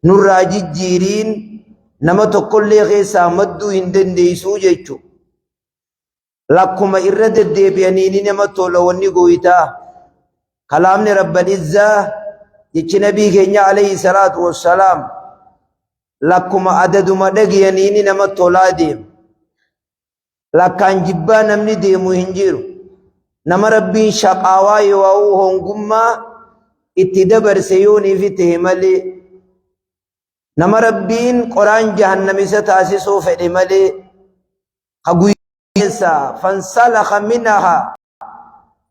nurraa jijjiiriin nama tokkollee keessaa madduu hin dandeessuu jechuudha. Lakkuma irra deddeebi'anii nama tola wanni gooyitaa kalaamni Rabbal Izzaa jechi nabii keenya alayhi salaatu wassalaam lakkuma adaduma dhagiyanii nama tolaa deemu. Lakkaan jibbaa namni deemu hin jiru. Nama Rabbiin shaqaawaa yoo hongummaa itti dabarse yooniif ta'e malee nama Rabbiin qoraan jahannam isa taasisuu fedhe malee haguyyeessa fansalakha minahaa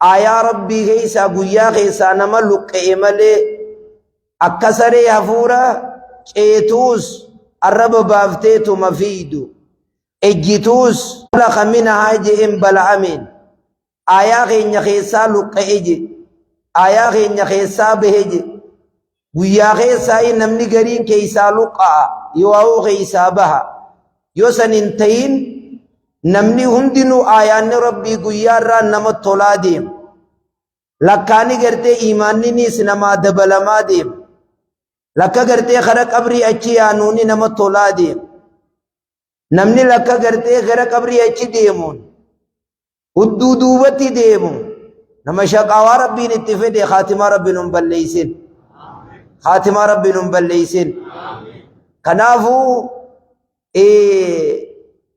aayaa Rabbii keessa guyyaa keessa nama luqqa'e malee akka saree hafuura ceetuus arraba baafteetu mafiidu ejjituus falakha minahaa je'en bala'ameen aayaa keenya keessaa luqqa'e je aayaa keenya keessaa bahe je guyyaa keessaa namni gariin keessaa luqqa'a yoo keessaa baha yoo san hin ta'in namni hundinuu aayaanni Rabbii guyyaa irraa nama tolaa deema. Lakkaani gartee imaanninis namaa dabalamaa deema. Lakka gartee kara qabrii achi yaanuuni nama tolaa deema. Namni lakka gartee gara qabrii achi deemuun hudduu duubatti deemu nama shaqaawaa Rabbiin itti fedhe khaatimaa Rabbiin hin balleeysin. Khaatimaa Rabbiin hin balleeysin. Kanaafuu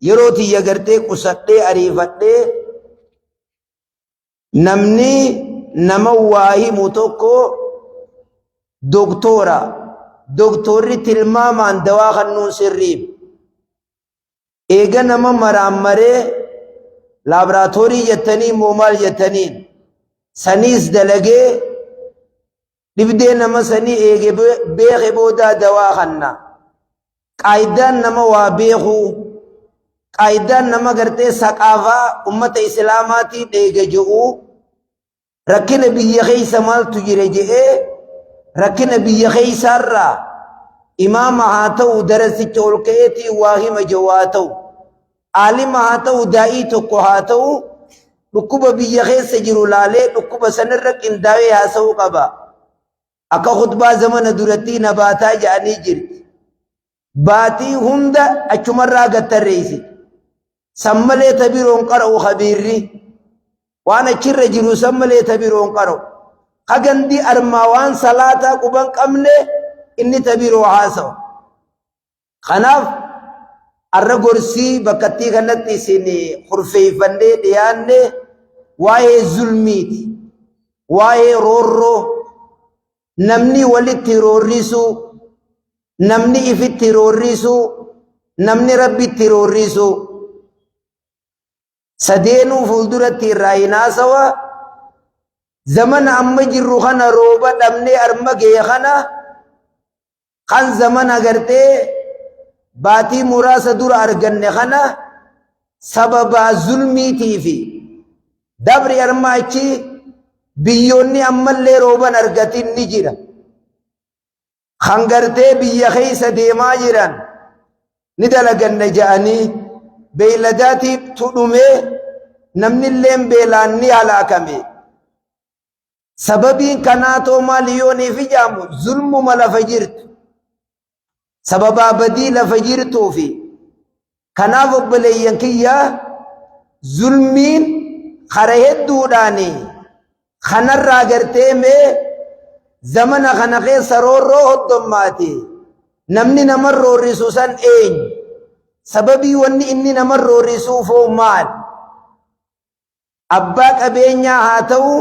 yeroo tiyya gartee qusadhee ariifadhee namni nama waa himu tokko doktorri tilmaamaan dawaa kannuun sirriim. Eega nama maraammaree laaboraatoorii jettanii moo maal jettaniin saniis dalagee dhibdee nama sanii eege beeke boodaa dawaa kanna. Qaayidaan nama waa beekuu qaayidaan nama gartee saqaafaa ummata islaamaatii dheege je'uu rakkina biyya keessa maaltu jire je'ee rakkina biyya keessaarraa imaama haa ta'u darasicha ol ka'eetii waa hima je'u haa ta'u aalima haa ta'u daa'ii tokko haa ta'u dhukkuba biyya keessa jiru laalee dhukkuba sanirra qindaa'ee haasa'uu qaba. Akka khutbaa zamana duratti nabaataa jedhanii jirti. Baatii hunda achumarraa gattarreessi. Sammalee tabiroon qara'u khabiirri waan achirra jiru sammalee tabiroon qara'u hagandi armaa waan salaataa quban qabne inni tabiroo haasa'u. Kanaaf arra gorsii bakkattii kanatti isin hurfeeffannee dhiyaanne waa'ee zulmiiti, waa'ee roorroo, namni walitti roorrisuu, namni ifitti roorrisuu, namni rabbitti roorrisuu. Sadeenuu fuulduratti irraa hin haasawa. Zamana amma jirru kana rooba dhabnee arma gee kana kan zamana gartee baatii muraasa dura arganne kana sababa zulmiitiifi dabri arma achi biyyoonni ammallee rooban argatin ni jira. Kan gartee biyya keessa deemaa jiran ni dalaganna ja'anii beeyladaatiif tudhumee namnilleen beelaan ni halaakame. Sababiin kanaatoo maali yooniif ijaamu zulmuma lafa jirtu. Sababaa badii lafa jirtuufi kanaaf obboleeyyan kiyyaa zulmiin kara hedduudhaani kanarraa gartee mee zamana kana keessa roorroo hoddommaati. Namni nama roorrisu san eenyu? Sababii wanni inni nama roorrisuufoo maal? Abbaa qabeenyaa haa ta'u,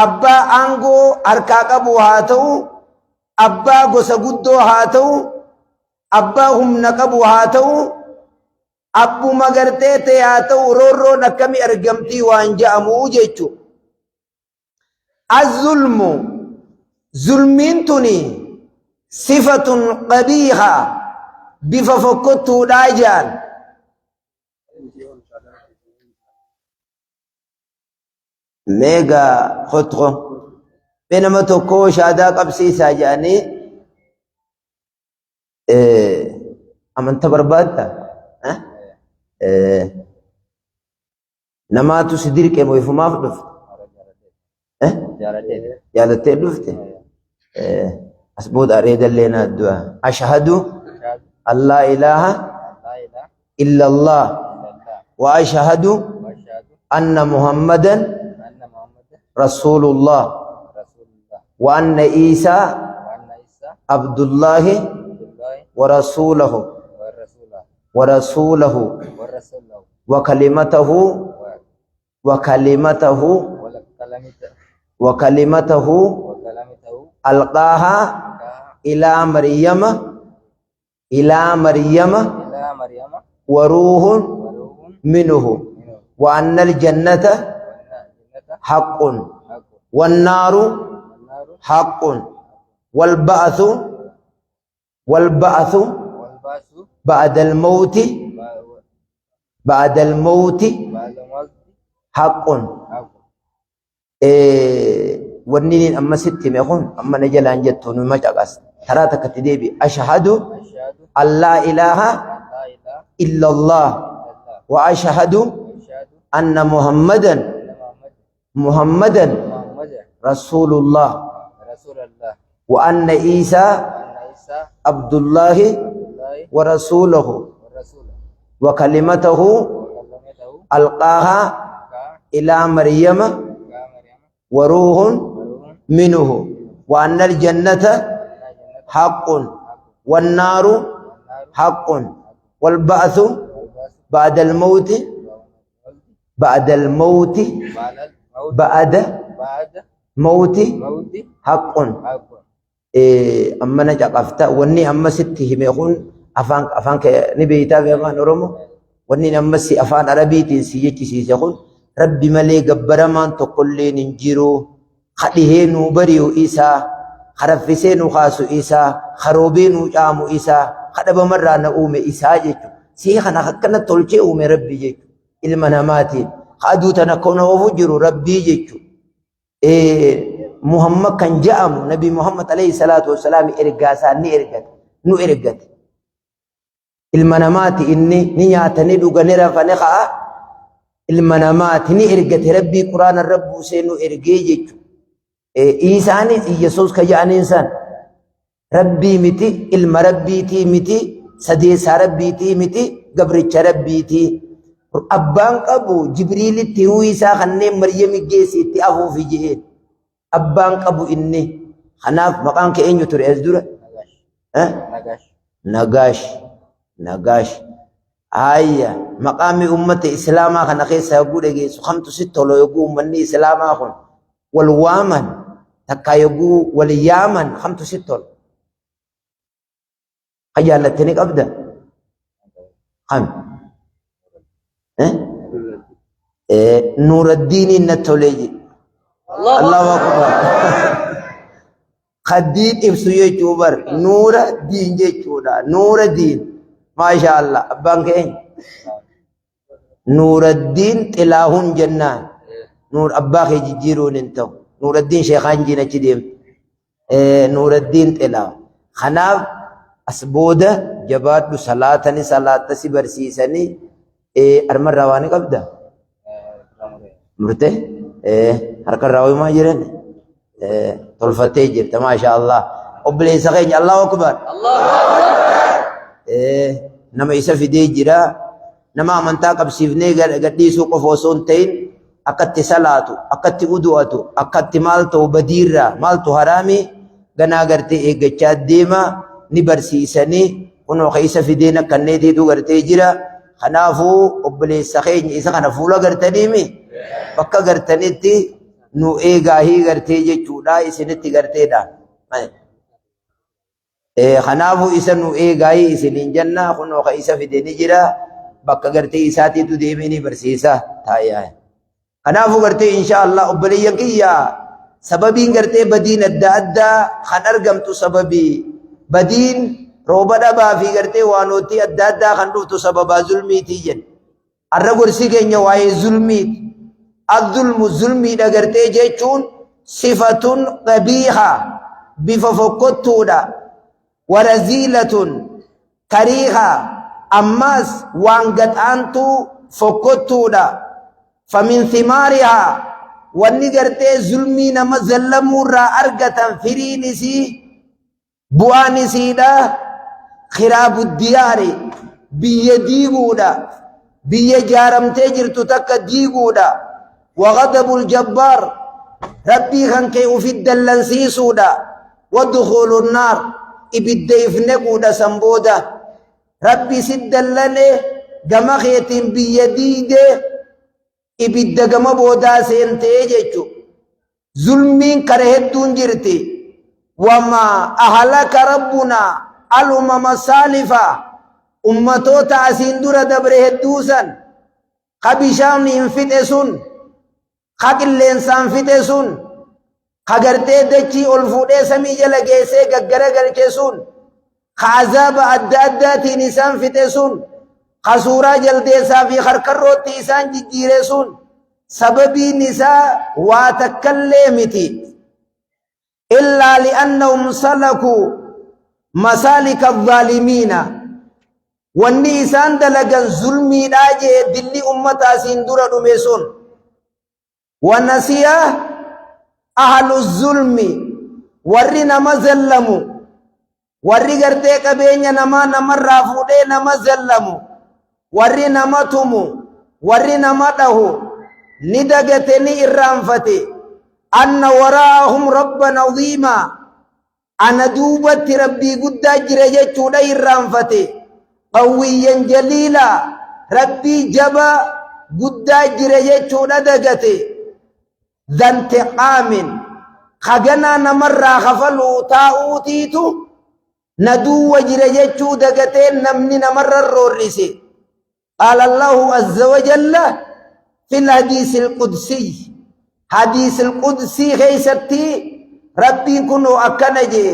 abbaa aangoo harkaa qabu haa ta'u, abbaa gosa guddoo haa ta'u, abbaa humna qabu haa ta'u, abbuma gartee ta'e haa ta'u roorroon akkami argamtii waan ja'amuu jechuudha. Az-zulmu zulmiin tuni sifatun qabiiha bifa fokkottuudhaa jaan. Meega khotqo benama tokko shaadaa qabsiisaa jedhanii amanta barbaadda namaatu si dirqe moo ifumaaf dhufte jaalattee dhufte أسبود أريد لنا الدعاء أشهد أن لا إله إلا الله وأشهد أن محمدا رسول الله وأن عيسى عبد الله ورسوله وكلمته ألقاها إلى مريم وروح منه وأن الجنة حق والنار حق والبعث بعد الموت حق ونين أما ستي ميخون أما نجل أنجتون ومجاقس ترى تكتديبي أشهد أن لا إله إلا الله وأشهد أن محمدا رسول الله وأن عيسى عبد الله ورسوله وكلمته ألقاها إلى مريم وروح منه وأن الجنة حق والنار حق والبعث بعد الموت حق أما نجاقفت وني أما سته ميخون أفان نبيتا في أفان أرمو وني أما سي أفان عربي تنسيجي سيسيخون ربي ملي قبرمان تقول لي ننجيرو خليهنو بريو إيسا خرفسينو خاسو إيسا خروبينو جامو إيسا خدب مرة نؤوم إيسا جيكو سيخنا خكنا تلجي أوم ربي جيكو المناماتي خادو تنكونا وفجر ربي جيكو محمد كان جاءم نبي محمد عليه الصلاة والسلام إرقاسا نو إرقات المناماتي إني نياتني دوغنرا فنخا المنامات ني إرقات ربي قرآن الرب سينو إرقي جيكو إيساني يسوس كجان إنسان ربي متي علم ربي تي متي سديس ربي تي متي قبرتش ربي تي أبان قبو جبريل تيويسا خنّي مريم جيسي تي أفو في جهين أبان قبو إني خناف مقام كأنيو تري أزدورة نقاش آية مقام أمة إسلاما خنقيسا يقول جيسو 5-6 لو يقول مني إسلاما خن والوامن تكا يقول واليامن 5-6 خجالة تنك أبدا نور الدين النتوليجي الله أكبر خديد إبسوية جوبر نور الدين جيشودا نور الدين ما شاء الله أبانكين نور الدين تلاهون جنان نور أباخي جيرون انتو نور الدين شيخان جينا جديم نور الدين تلاو خناف أسبودة جبات صلاة سبرسيساني أرمى الرواني قبدا مرته حركة الراوي ما جرن طلفتي جرت ما شاء الله أبلي سخين الله أكبر نما يسفي دي جرا نما من تاقب سيفني قدي سوق فوسون تين أكت صلاة أكت أدوة أكت مالتو بديرة مالتو حرامي غنا غرتي إيجاد ديما نبرسيساني ونو خيسا في دينا كنيتي دو غرتي جرا خنافو أبلي سخين إذا كان فولا غرتني مي بكا غرتنيتي نو إيجاهي غرتي جتودا إسنتي غرتي دا خنافو إسا نو إيجاهي إسنين جنة خنو خيسا في ديني جرا بكا غرتي إساتي تو ديميني برسيسا تايا خنافو غرتي إن شاء الله أبلي ينكيا سببين غرتي بدين الدا خنرغمتو سببي بدين روبا دبا في غرتي وانوتي الدا خندوتو سببا ظلمي تيجن الرغور سيغنيا واي ظلمي الظلمي دا غرتي جيچون صفة قبيحة بففقتودا ورزيلة كريهة أماس وانغت أنتو فقتودا فمن ثمارها واني غرتي ظلمي نما ظلمو را أرغتا فرينسي bu'aan isiidha khiraabu diyaari biyya diiguudha biyya jaaramtee jirtu takka diiguudha waghadabul jabbaar rabbii kan kee ufit dallansiisuudha waddukhulun naar ibidda ifnequudha san booda rabbii sit dallane gama keetiin biyya diide ibidda gama boodaa seentee jechu zulmiin kare hedduun jirti wama ahlaka rabbuna alumama saalifa ummatoota asiin dura dabre hedduusan ka bishaaniin fixe sun ka qilleensaan fixe sun ka gartee dachii ol fuudhee samii jala geessee gaggara galche sun ka azaaba adda addaatiin isaan fixe sun ka suuraa jaldeessaa fi harkarrootti isaan jijjiire sun sababiin isaa waa takkallee miti illaa li'annahum salakuu masaalika adh-dhaalimiina wanni isaan dalagan zulmiidhaa jee dilli ummataasiin dura dhume sun wanasiya ahlu zulmi warri nama zallamu warri gartee qabeenya namarraa fuudhee nama zallamu warri nama tumu warri nama dhahu ni dagate ni irraanfate anna waraahum rabban adhiima ana duubatti rabbii guddaa jira jechuudha irraanfate qawwiyyan jaliila rabbii jaba guddaa jira jechuudha dagate dhantiqaamin kaganaa namarraa kafaluu taa'uutiitu naduuwa jira jechuu dagatee namni namarra roorrise qaala allahu azza wa jalla في الحديث القدسي حديث القدسي خيستي ربي كنوا أكنجي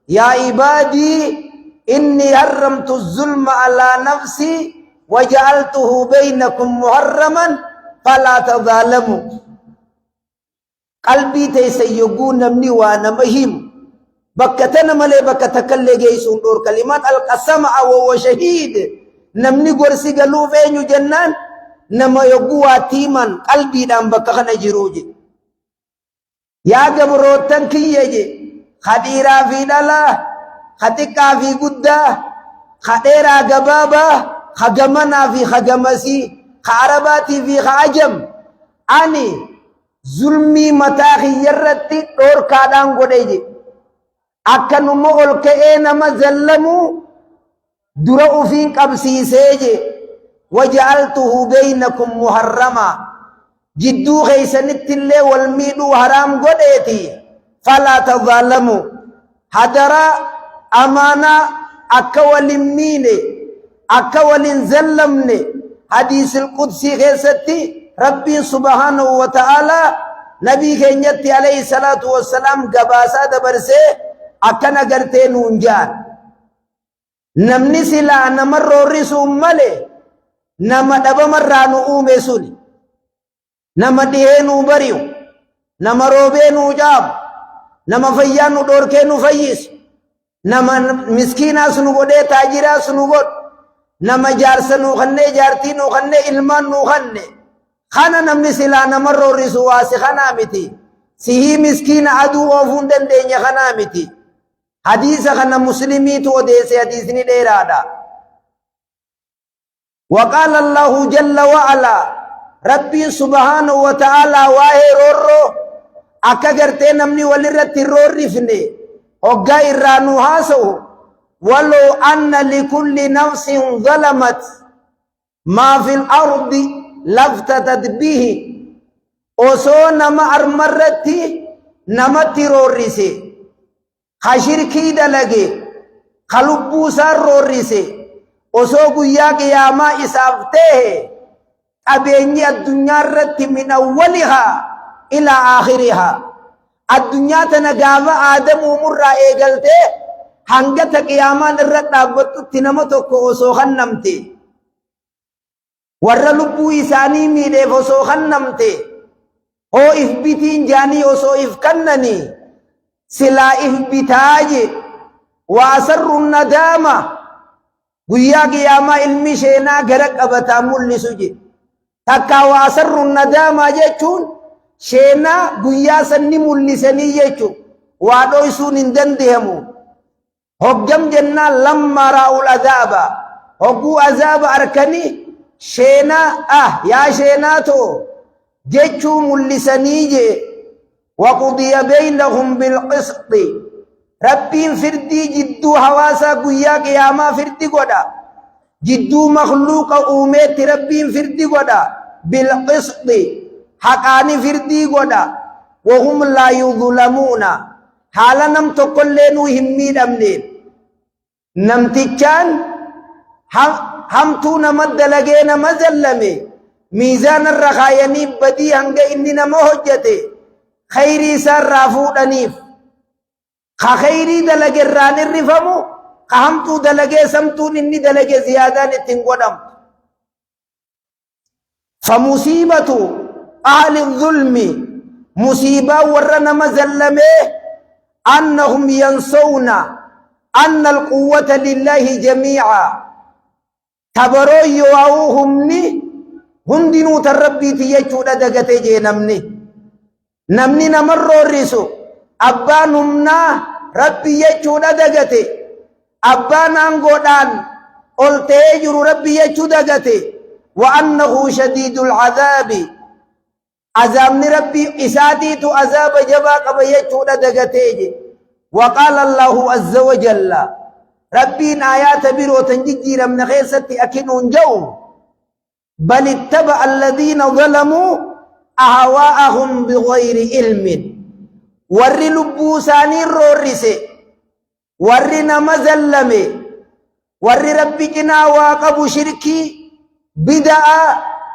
يا عبادي إني حرمت الظلم على نفسي وجعلته بينكم محرما فلا تظالموا قلبي تيسيقون نمني وانا مهم بكتنا ملي بكتكالي جيسون دور كلمات القسم وهو شهيد نمني قرسي قالوا فين جنان nama yoguwaa tiiman qalbiidhaan bakka kana jiruu je yaa gabrootan kiyya je khadhiiraa fi dhalaa khaxiqqaa fi guddaa khadheeraa gabaabaa khagamanaa fi khagamasii khaarabaatii fi khaajam ani zulmii mataa kiyyarratti dhoorkaadhaan godhe je akkanuma ol ka'ee nama zallamuu dura ufiin qabsiisee je وجعلته بينكم محرما جدو خيسنت اللي والميدو حرام قديتي فلا تظالموا حدرا أمانا أكوال ميني أكوال زلمني حديث القدسي خيستي ربي سبحانه وتعالى نبي كنيتي عليه الصلاة والسلام قباسا دبرسي أكنا قرتين ونجان نمني سلا نمر رسو ملي nama dhabamarraa nu uume suni nama dhihee nuu bari'u nama roobee nuu caabu nama fayyaa nu dhoorkee nu fayyisu nama miskiinaas nu godhee taajiraas nu godhu nama jaarsa nuu kannee jaartii nuu kannee ilmaan nuu kanne kana namni silaa nama roorrisu waasi kanaa miti sihii miskiina aduu oofuun dandeenya kanaa miti hadiisa kana muslimiitu odeesse hadiisni dheeraadha وقال الله جل وعلا ربي سبحانه وتعالى واهي رورو أكا قرتي نمني ولرت الرورفني وقا إرانو هاسو ولو أن لكل نفس ظلمت ما في الأرض لافتتت به وسو نما أرمرتي نما تروريسي خشركي دلقي خلبو سار روريسي osoo guyyaa qiyaamaa isaaf ta'e qabeenyi addunyaa irratti min awwalihaa ilaa aakhirihaa addunyaa tana gaafa aadam uumurraa eegaltee hanga ta qiyaamaan irra dhaabbattutti nama tokko osoo kennamte warra lubbuu isaanii miidheef osoo kennamte hoo if bitiin jaanii osoo if kannanii silaa if bitaaje wa asarru nadaama guyyaa qiyaamaa ilmi sheenaa gara qabataa mul'isu je takka wa asarru nadaama jechuun sheenaa guyyaa sanni mul'isanii jechuun waa dhoysuun hin dandeemu هجم جنة لما رأوا العذاب هجو عذاب أركني شينا يا شيناتو جيتشو ملسانيجي وقضي بينهم بالقسط ربين فردي جدو حواسا قويا قياما فردي قدا جدو مخلوق أوميت ربين فردي قدا بالقسط حقاني فردي قدا وهم لا يظلمون حالا نم تقلنو همي دمنين نمتچان همتو نمد لگے نمزلمي ميزان الرخايني بدي هنگا إني نمهجته خيري سر رافو دنيف خيري دلگے ران الرفمو همتو دلگے سمتو إني دلگے زيادة نتنقودم فمصيبة أهل الظلم مصيبة ورنا مزلمه أنهم ينسون أن القوة لله جميعا تبرو يواوهمني هندنو تربي تيجودا دغتي جنمني نمني نمر الرسو أبا نمنا ربي يجودا دغتي أبا نانغودان قلتي ربي يجودا دغتي وأنه شديد العذاب عذاب ربي إساتي تو عذاب جبا قبا يجودا دغتي وقال الله عز وجل ربين آيات بيرو تنجير من خيستي أكنون جوم بل اتبع الذين ظلموا أهواءهم بغير علم ور لبوساني الرورسي ور نمزلمي ور ربي جنا واقب شركي بدعا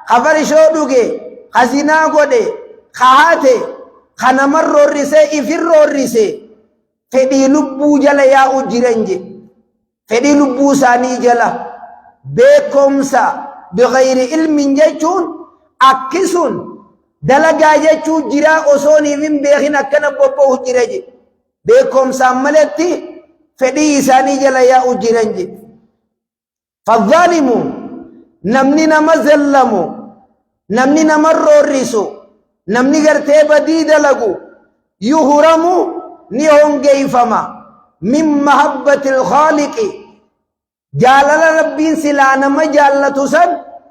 خبر شودوغي خزنا غودي خهاتي خنمر الرورسي إفر الرورسي فدي لبو جلا يا أجرنجي فدي لبو ساني جلا بكمسا بغير علم جيشون أكسون دلقا جيشو جرا أصوني من بيخين أكنا بوبوه جرجي بكمسا ملتي فدي ساني جلا يا أجرنجي فالظالمون نمني نمزلمو نمني نمرو الرسو نمني غرتي بدي دلقو يهرمو نيون جيفما من محبة الخالق جالل ربين سلانا ما جالة سن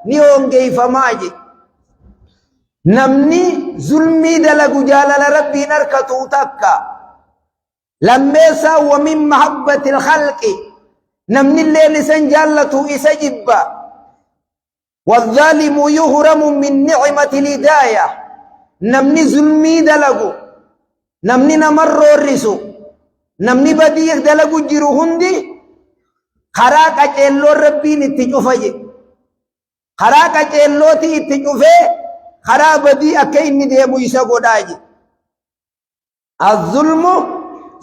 نيون جيفما جي نمني ظلمي دلقو جالل ربين اركتو تكا لميسا ومن محبة الخلق نمني اللي لسن جالة إسجبا والظالم يهرم من نعمة الهداية نمني ظلمي دلقو نمني نمر الرسو نمني بديك دلقو جيرو هندي خراك اجلو ربين اتجوفي خراك اجلو تي اتجوفي خرا بدي اكيني ديمو يساقو داجي الظلم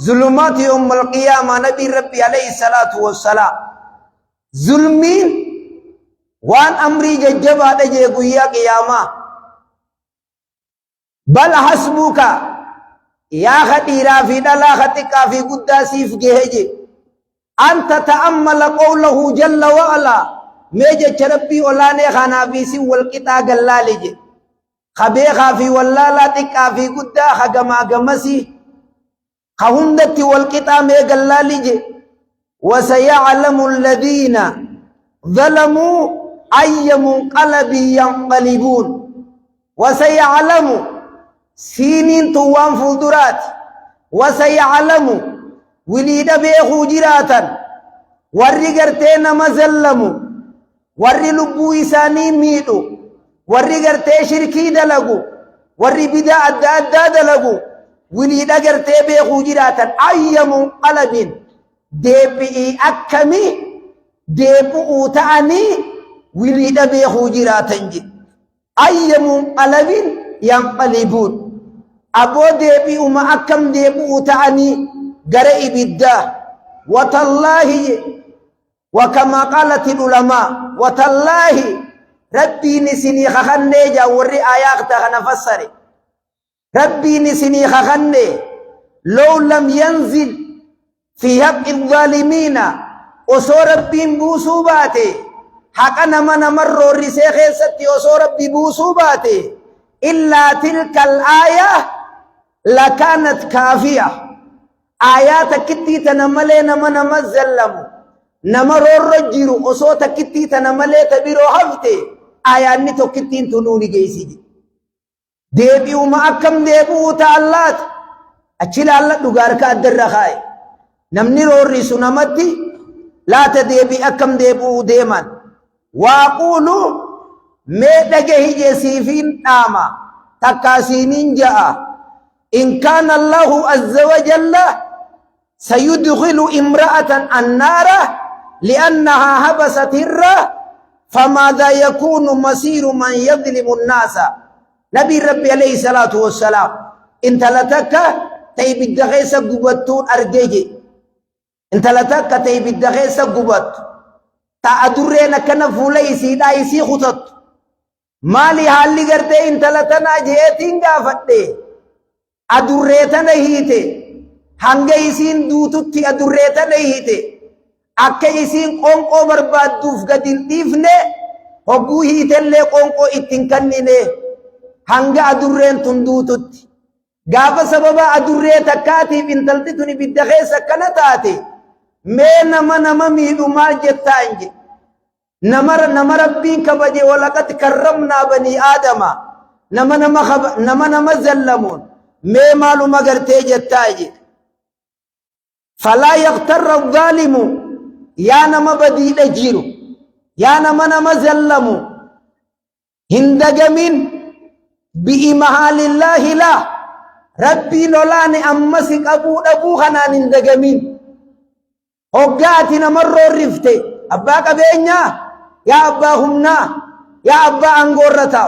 ظلمات يوم القيامة نبي ربي عليه الصلاة والسلام ظلمين وان امري ججبا دجي قويا قياما بل حسبك يا خطيرا في دلا خطيكا في قداسي في جهجي أنت تأمل قوله جل وعلا ميجي چربي ولاني خانا بيسي والقطا قلالي خبيخا في ولالا تكا في قدا خقما قمسي خهندت والقطا مي قلالي وسيعلم الذين ظلموا أي منقلب ينقلبون وسيعلم سينين توان فلدرات وسيعلم وليد بيخو جراتا ورّي قرتين مزلمو ورّي لبو إساني ميدو ورّي قرتين شركي دلقو ورّي بدا أدى دلقو وليد قرتين بيخو جراتا أي منقلب ديبئي أكمي ديبئو تعني وليد بيخو جراتا أي منقلب ينقلبون أبو ديبي وما أكم ديبو تعني قرئ بالدا وتالله وكما قالت العلماء وتالله ربي نسني خخني جاوري آيات تغنفسري ربي نسني خخني لو لم ينزل في حق الظالمين وصو ربي بوسوباتي حقنا من مروا الرسيخي ستي وصو ربي بوسوباتي إلا تلك الآية لكانت كافية آيات كتي تنملي نما زلمو نما رجيرو وصوت كتي تنملي تبيرو هفتي آيات نتو كتين تنوني جيسي ديبي وما أكم ديبو تعالات أجل الله دقارك أدر خاي نمني روري سنمتي لا تديبي أكم ديبو ديمان وأقولوا ميدجه جسيفين آما تكاسينين جاء إن كان الله عز وجل سيدخل امرأة النار لأنها حبست الرّ فماذا يكون مصير من يظلم الناس نبي ربي عليه الصلاة والسلام انت لتك تيب الدغيس قبطون أرجيجي انت لتك تيب الدغيس قبط تأدرين كنفولي سيدايسي خطط مالي حالي قرتي انت لتنا جيتين قافتي أدريتنا هيتي هنگيسين دوتوتي أدريتنا هيتي أكيسين قنقو برباد دوف قدين ديفني هبو هيتي قنقو اتنكنيني hanga adurreen tun duututti gaafa sababa adurree takkaatiif intalti tun ibidda keessa kana taate mee nama miidhu maal jettaa inje nama rabbiin kabaje walaqad karramnaa banii aadama nama zallamuun mee maaluma gartee jettaa inje falaa yaqtarra adh-dhaalimu yaa nama badiidha jiru yaa nama zallamu hin dagamin بإمهال الله لا ربي نولاني أمسك أبو خنان اندقمين هقاتنا مرة رفتي أباك بينيا يا أبا همنا يا أبا أنقرتا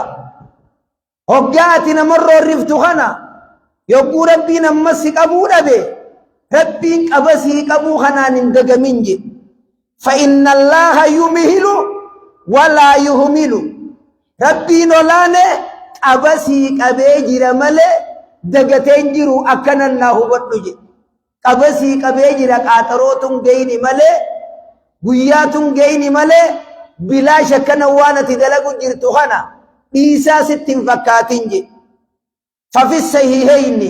هقاتنا مرة رفتو خنا يقول ربي نمسك أبو نبي ربي أبسك أبو خنان اندقمين جي فإن الله يمهل ولا يهمل ربي نولاني qabasii qabee jira malee dagateen jiru akkanan naa hubadhu je qabasii qabee jira qaaxarootun geeyni malee guyyaatun geeyni malee bilaash akkana waan ati dalagu jirtu kana dhiisaa sitti hin fakkaatin je ففي الصحيحين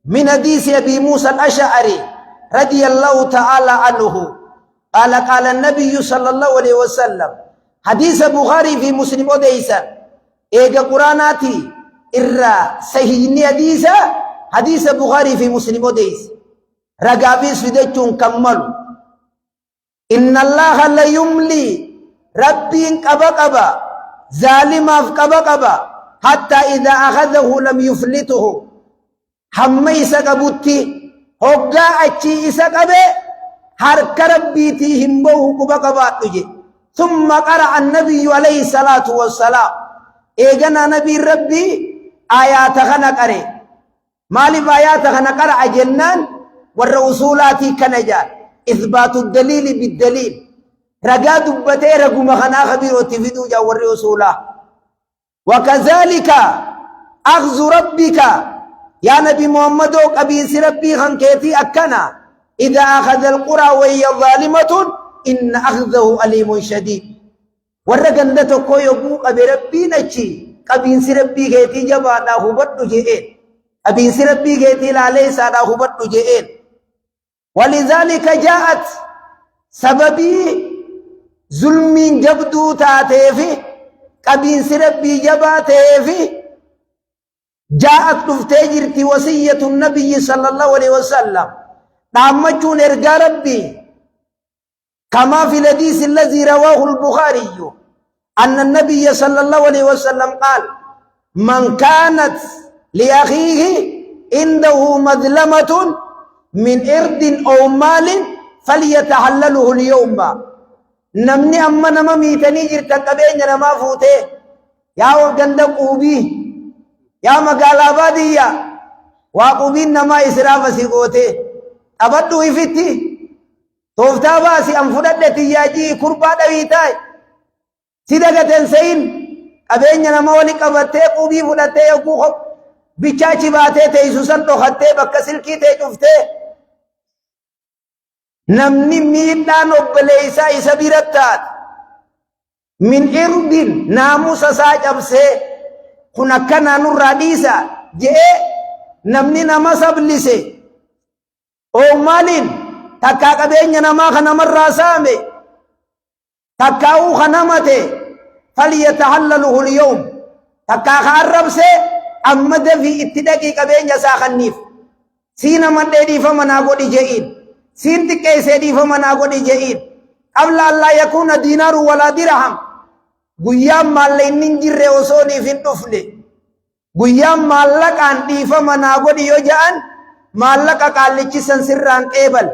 من حديث أبي موسى الأشعري رضي الله تعالى عنه قال النبي صلى الله عليه وسلم حديث بخاري في مسلم وديسا إيجا قراناتي إرّا صحيحني حديث بخاري في مسلم وديس رقابيس فيدتون كمل إن الله لا يملي ربي قبا ظالم قبا حتى إذا أخذه لم يفلته حمي سقبوتي هقا أتشي إسقبه حرك ربيتي همبوه قبا تجي ثم قرأ النبي عليه الصلاة والسلام إيجانا نبي ربي آيات خنقري مالي بآيات خنقر جنان والرسولات كنجان إثبات الدليل بالدليل رقا دبتي رقم خنا خبير وتفيدو جا والرسولة وكذلك أخذ ربك يا نبي محمد قبيس ربي خنكيتي أكنا إذا أخذ القرى وهي ظالمة إن أخذه أليم شديد ورقندتو كويو بوق بربي نجي قبيس ربي كيتي جبانا هبطو جئين قبيس ربي كيتي لالي سادا هبطو جئين ولذلك جاءت سببي ظلم جبدو تاتيفي قبيس ربي جباتيفي جاءت تفتجرتي وصية النبي صلى الله عليه وسلم دامجون ارقى ربي كما في الحديث الذي رواه البخاري أن النبي صلى الله عليه وسلم قال من كانت لأخيه عنده مظلمة من إرد أو مال فليتحلله اليوم نمني أما نمامي تنيجر تكبين نما فوته يا وغندق أوبي يا مقالا بادية واقوبين نما إسراف سيقوته أبدو إفتي توفتا باسي أنفدت تياجي كربا دويتاي سيدك تنسين قبين نما ولك أبته قوبي فلته يقوخب بچاچي باته تيسوسن تو خطه بكسل کی تے جفته نمني ميدان وبليسا إسابيرتات من إرب ناموس ساجب سي كنا كنا نور راديسا جئ نمني نما سبلسي أو مال تكا قبين نما خنم الراسامي تكاو خنمته فليتحلله اليوم تكا خارب سي أمد في اتدقي قبين جسا خنيف سين من دي فمن أقول جئين سين تكي سيدي فمن أقول جئين قبل أن لا يكون دينار ولا درهم قيام مالي ننجر وصوني في الطفل قيام مالك أن دي فمن أقول يجأن مالك قال لكسن سران قبل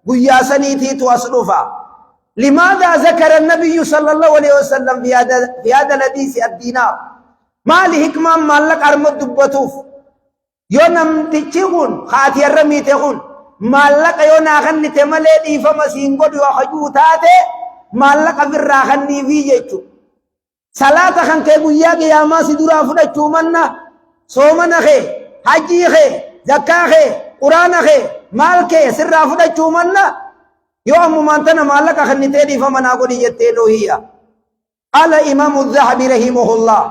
قيا سنيتي توصلفا لماذا ذكر النبي صلى الله عليه وسلم في هذا الحديث الدينار ما لحكمة مالك أرمد دبتوف يونم تيجون خاتي الرمي تقول مالك يونا خني تملي دي فمسين قد وخجوتاته مالك براخني في جيتو صلاة خان كيبويا قياما سدورا فدچو مننا صومنا خي حجي خي زكاة خي قرآن خي مال خي سرا فدچو مننا يوم مانتنا مالك خني تيدي فمنا قد يتيلو هي قال إمام الذهبي رحمه الله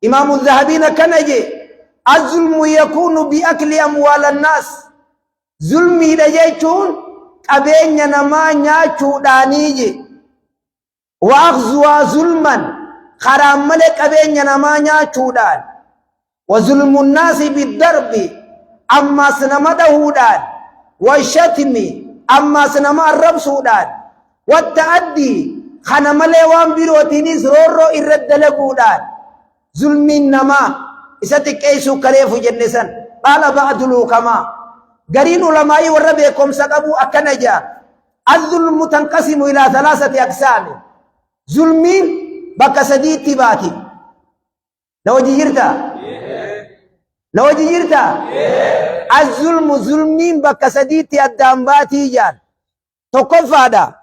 إمام الذهبي نكنجي الظلم يكون بأكل أموال الناس ظلمي دجيتون قبين نما نياچو دانيجي واخذوا ظلما خرام ملك قبين نما نياچو دان وظلم الناس بالضرب اما سنمده دان والشتم اما سنما الرب سودان والتعدي خنمله وان بيروتينيس رورو الردلغو دان ظلم النما إساتك أيسو كريفو جنسان قال بعض الحكماء قرين علماء وربكم سقبوا أكنجا الظلم تنقسم إلى 3 أقسام ظلمين بك سديد تباتي لو جيرتا الظلم ظلمين بك سديد أدام باتي جان تقف هذا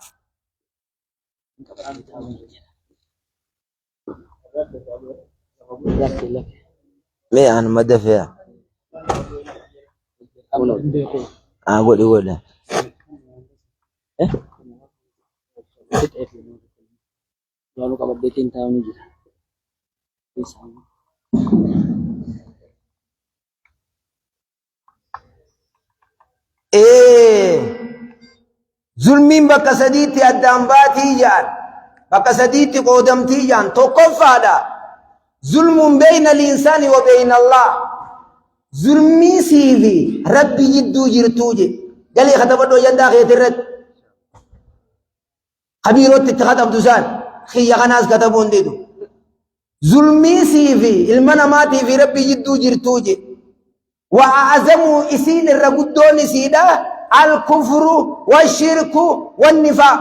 مي أنا ما دفع أقول lalu kabar bikin tahun ini bisa zulmin bakka sadiitti addaan baatii jaan bakka sadiitti qoodamtii jaan tokkoffaadha zulmun bayna al-insaani wa bayna Allah zulmii siifi rabbi jidduu jirtuu je galii katabadhoo jandaa keetirratti qabiirootti itti katabdu isaan خيّا خناس كتبون ديدو ظلمي سيفي المناماتي في ربي جدو جرتوجي وأعظموا إسين الرقودون سيدا الكفر والشرك والنفاق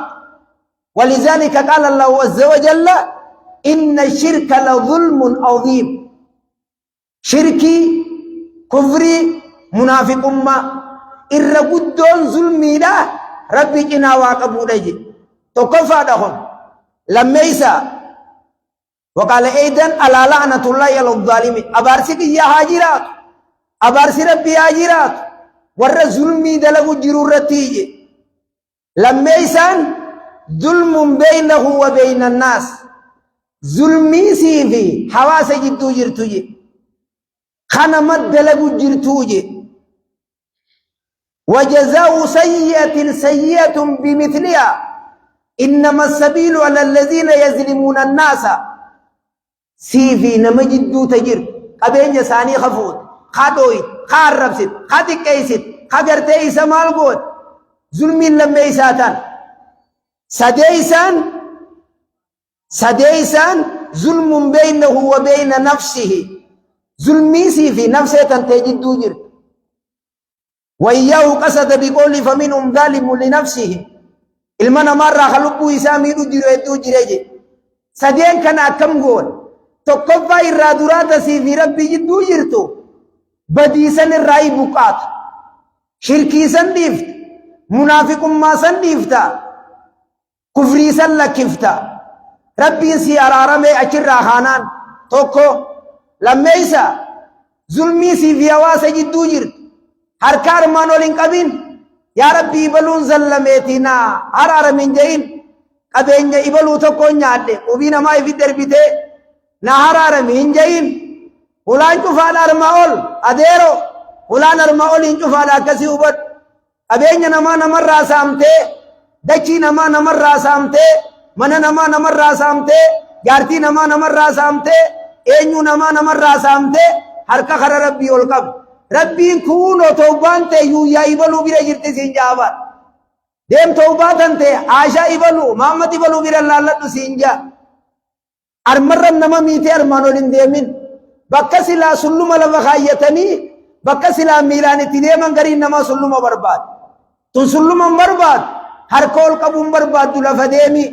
ولذلك قال الله عز وجل إن الشرك لظلم عظيم شركي كفري منافق أمة الرقودون ظلمي دا ربي كنا واقبوا لجي تكفى دهم لميسا وقال ايضا الا لعنه الله على الظالمين ابارسك يا هاجرات ابارس ربي هاجرات ور ظلمي دلغ جرورتي لميسا ظلم بينه وبين الناس ظلمي سيفي حواس جدو جرتوجي خنمت دلغ جرتوجي وجزاء سيئة سيئة بمثلها إنما السبيل على الذين يظلمون الناس سيفي نمجدو تجر قبين جساني خفوت خادوي خاربست خاتك ايست خجرتي ايسا مالقود ظلمين لما ايساتان سديسان ظلم بينه وبين نفسه ظلمي سيفي نفسه تنتجدو جر وإياه قصد بقول فمنهم ظالم لنفسه المنا مرة خلقوا يسامي دو جريجي سدين كان أكم قول تقفى الرادورات في ربي جدو جرتو بديسن الرأي بقات شركي سندفت منافق ما سندفتا كفري سلكفتا ربي سي أرارمي أجر راخانان توكو لما يسا ظلمي سي في أواس جدو جرت هركار مانولين قبين يا ربي إبلون زلمتنا هرار من جين قبين إبلو تكون يعد وبينا ما في دربته نهرار من جين ولان كفال أرماول أديرو ولان أرماول إن كفال كسيوبت qabeenya namaa namarraa saamtee dachii namaa namarraa saamtee mana namaa namarraa saamtee jaartii namaa namarraa saamtee eenyu namaa namarraa saamtee harka kara rabbii ol qabu rabbiin kunoo tawbaan ta'e yuuyyaa ibaluu bira jirti siin jaabaan deem tawbaa tan ta'e Aashaa ibaluu Mahammad ibaluu bira laalladhu siin jaa armarran nama miitee armaan ol hin deemin bakka silaa sulluma lafa kaayyatanii bakka silaa miilaan itti deeman gariin nama sulluma barbaadu tun sulluma hin barbaadu harka ol qabuun barbaaddu lafa deemi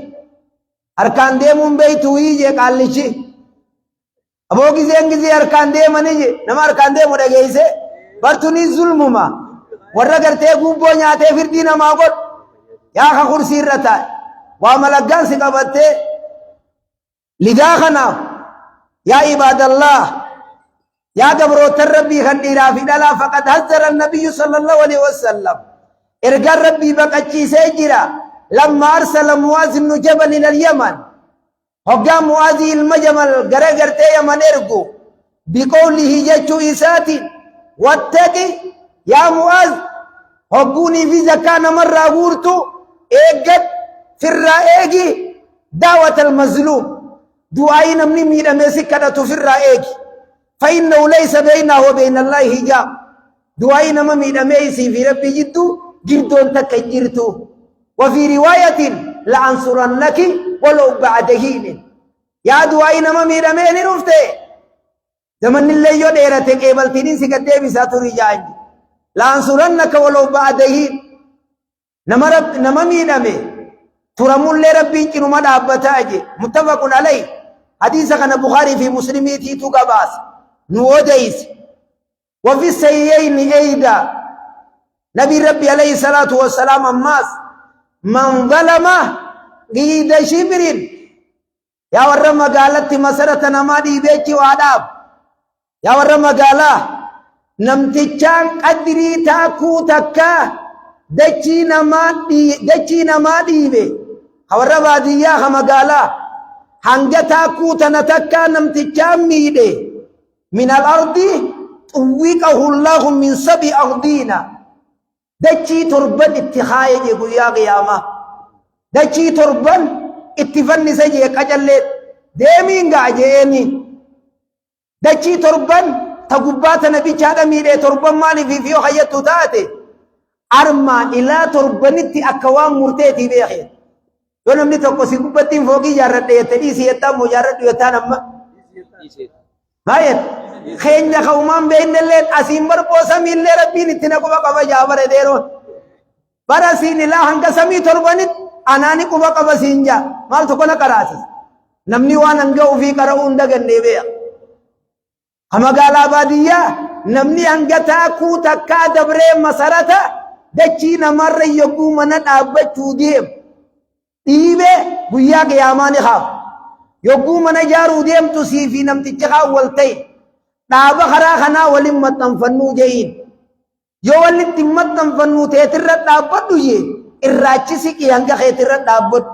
harkaan deemuun beeytuu hiijee qaallichi aboo gizeen harkaan deemanii je nama harkaan deemu dhageeyse bartuni zulmuma warra gartee gubboo nyaatee firdii namaa godhu yaa ka kursii irra taa'e waa malaggaan si qabattee lidaa kanaaf yaa ibaadallah yaa gabrootan rabbii kan dhiiraa fi dhalaa faqad hazzara annabiyyu sallallahu alaihi wasallam ergaan rabbii baqachiisee jira lamma arsala Mu'aaz ibn Jabal ila al-Yaman hoggaa Mu'aazii ilma Jamal gara gartee Yaman ergu biqawlihi jechuu isaatiin wattaqi yaa Mu'aaz hogguunii fi zakkaa namarraa guurtu eeggad firraa eegi daawatal mazluum du'aayi namni miidhamee si kadhatu firraa eegi فإنه ليس بينه وبين الله حجاب دعاء نما ميدمي سي في ربي جدو جردون تكجرتو وفي رواية لأنصرنك ولو بعد حين يا دعاء نما ميدمي نرفته زمن الله يو ديرتك قبلتين سكتة بساتو رجاج لأنصرنك ولو بعد حين نما ميدمي ترمون لربي كنما دابتاجي متفق عليه حديث كان بخاري في مسلمي تيتو قباس نوديس وفي السيئين أيضا نبي ربي عليه الصلاة والسلام الناس من ظلم قيد شبر يا ورما قالت مسرة نمادي بيتي وعداب يا ورما قالا نمتشان قدري تاكو تكا دچي نمادي بي ورما ديا خما قالا hanga taakuu tana takkaa namtichaan miidhe min al-ardi xuwwiqahu Allahu min sabi ardiina dachii torban itti kaaye jee guyyaa qiyaamaa dachii torban itti fannise jee qacallee deemiin ga'a jeeni dachii torban ta gubbaa tana bichaadha miidhe torban maaliif fi hayyattu taate armaan ilaa torbanitti akka waan murteetii beekee yoo namni tokko si gubbattiin foogii jaarradhe yettanii si yettaa moo jaarradhu yettaan amma maayet keenya kaumaan beeynelleen asiin barboo samiillee rabbiin itti na quba qaba jaabare deeroon bara siin ilaa hanga samii torbanit anaani quba qaba siin jaa maal tokko na qaraasis namni waan hanga ufii qara'uu hin dagannee beeya ha magaalaa baadiyyaa namni hanga taakuu takkaa dabree masarata dachii namarra yogguu mana dhaabbachuu deemu dhiibe guyyaa qiyaamaa ni haaf yogguu mana jaaruu deemtu sii fi namtichi kaan wal ta'e dhaaba karaa kanaa waliin maxxanfannuu jeeyin yoo walitti maxxanfannuu teetirra dhaabbadhu jee irraachisi hanga keetirra dhaabbadhu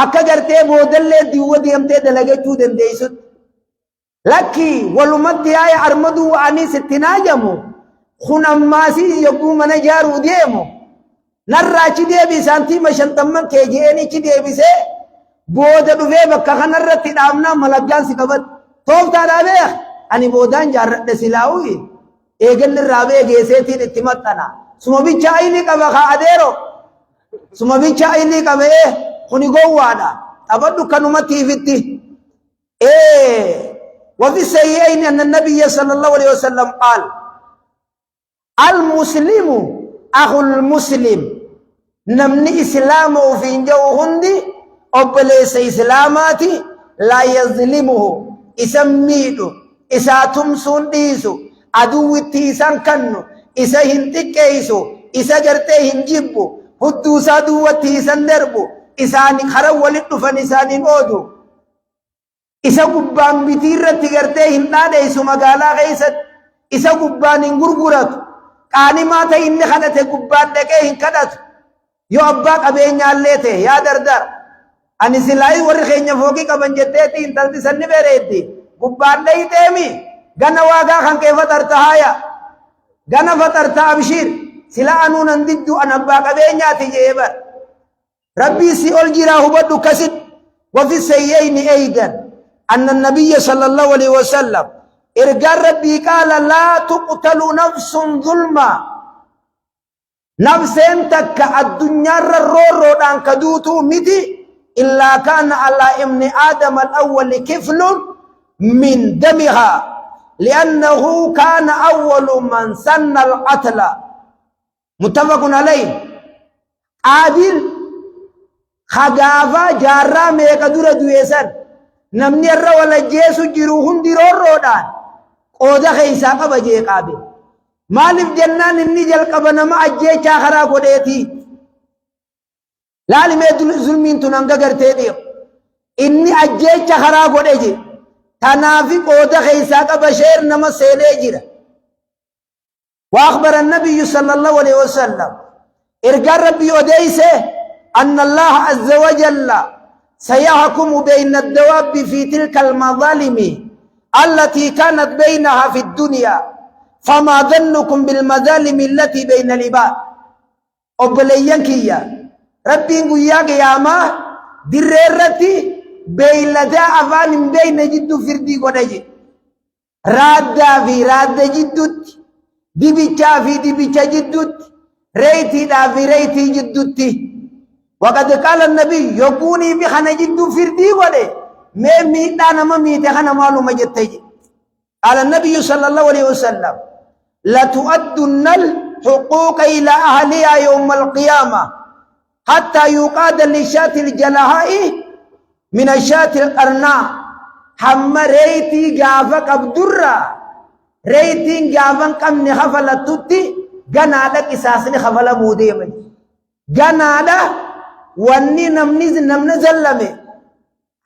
akka gartee boodallee diiwwa deemtee dalagachuu dandeessutti lakki walumatti yaa'e armaduu wa'anii sitti naajamu kun ammaasii yogguu mana jaaruu deemu narraachi deebisaan tiima shantamman kee jeenichi deebisee booda dhufee bakka kanarratti dhaabnaa malaggaan si qabat tooftaadhaa beek ani boodaan jaarradhe silaa'uyi eegalli irraa bee geeseetiin itti maxxana suma bicha ayinii qaba kaa adeero suma bicha ayinii qabee kuni gowwaadha qabadhu kanumatti ifitti وفي السيئين أن النبي صلى الله عليه وسلم قال المسلم أخو المسلم نمني إسلام في جو هندي أبليس إسلاماتي لا يظلمه إسميدو إسا تمسون ديسو أدو التيسان كنو إسا هنتكيسو إسا جرتي هنجيبو هدو سادو التيسان دربو إسا نخرو ولدفن إسا نمودو إسا قبان بتيرة تغرتي هندان إسو مقالا غيست إسا قبان انقرقرت قاني ما تهين خدت قبان دكي هنكدت يو أباك أبين ياليته يا دردر أني سلاي ورخين يفوكي كبن جتتي انتلت سني بريدي قبان دهي تيمي غانا واقا خان كيف ترتهايا غانا فترتا أبشير سلا أنو نندد أن أباك بينياتي جيبا ربي سيقول جراه بدو كسد وفي السيئين أيضا أن النبي صلى الله عليه وسلم إرقى ربي قال لا تقتل نفس ظلما نفس انتك الدنيا الرورو دان كدوتو متي إلا كان على ابن آدم الأول كفل من دمها لأنه كان أول من سن القتل متفق عليه عادل خغافا جارا ميكا دورا دويسان نمني الرا ولا جيسو جروهن دي رودان قودا خيسا قبا جي قابل مالف جنان اني جل قبا نما اجي چاخرا قديتي لالي ميدل ظلمين تنانگا گرتے ديو اني اجي چاخرا قديجي تنافي قودا خيسا قبا شير نما سيني جيرا واخبر النبي صلى الله عليه وسلم ارقى ربي وديسه أن الله عز وجل سيحكم بين الدواب في تلك المظالم التي كانت بينها في الدنيا فما ظنكم بالمظالم التي بين العباد أبليان كيا ربي نقول يا ما دررتي بين لدى أفان بين جد فردي قدجي رادا في رادا جدد دبيشا في دبيشا جدد ريتي دا في ريتي جدد وقد قال النبي يكوني بخنا جد فردي ولي ميتا نما ميتا خنا معلومة جتجي قال النبي صلى الله عليه وسلم لتؤدن الحقوق إلى أهلها يوم القيامة حتى يقاد لشاة الجلهاء من الشاة القرناء حم ريتي غافك abdurra ريتي غافن كم نخفل تتي غنادا كساسني خفل مودي من غنادا واني نمني زلمي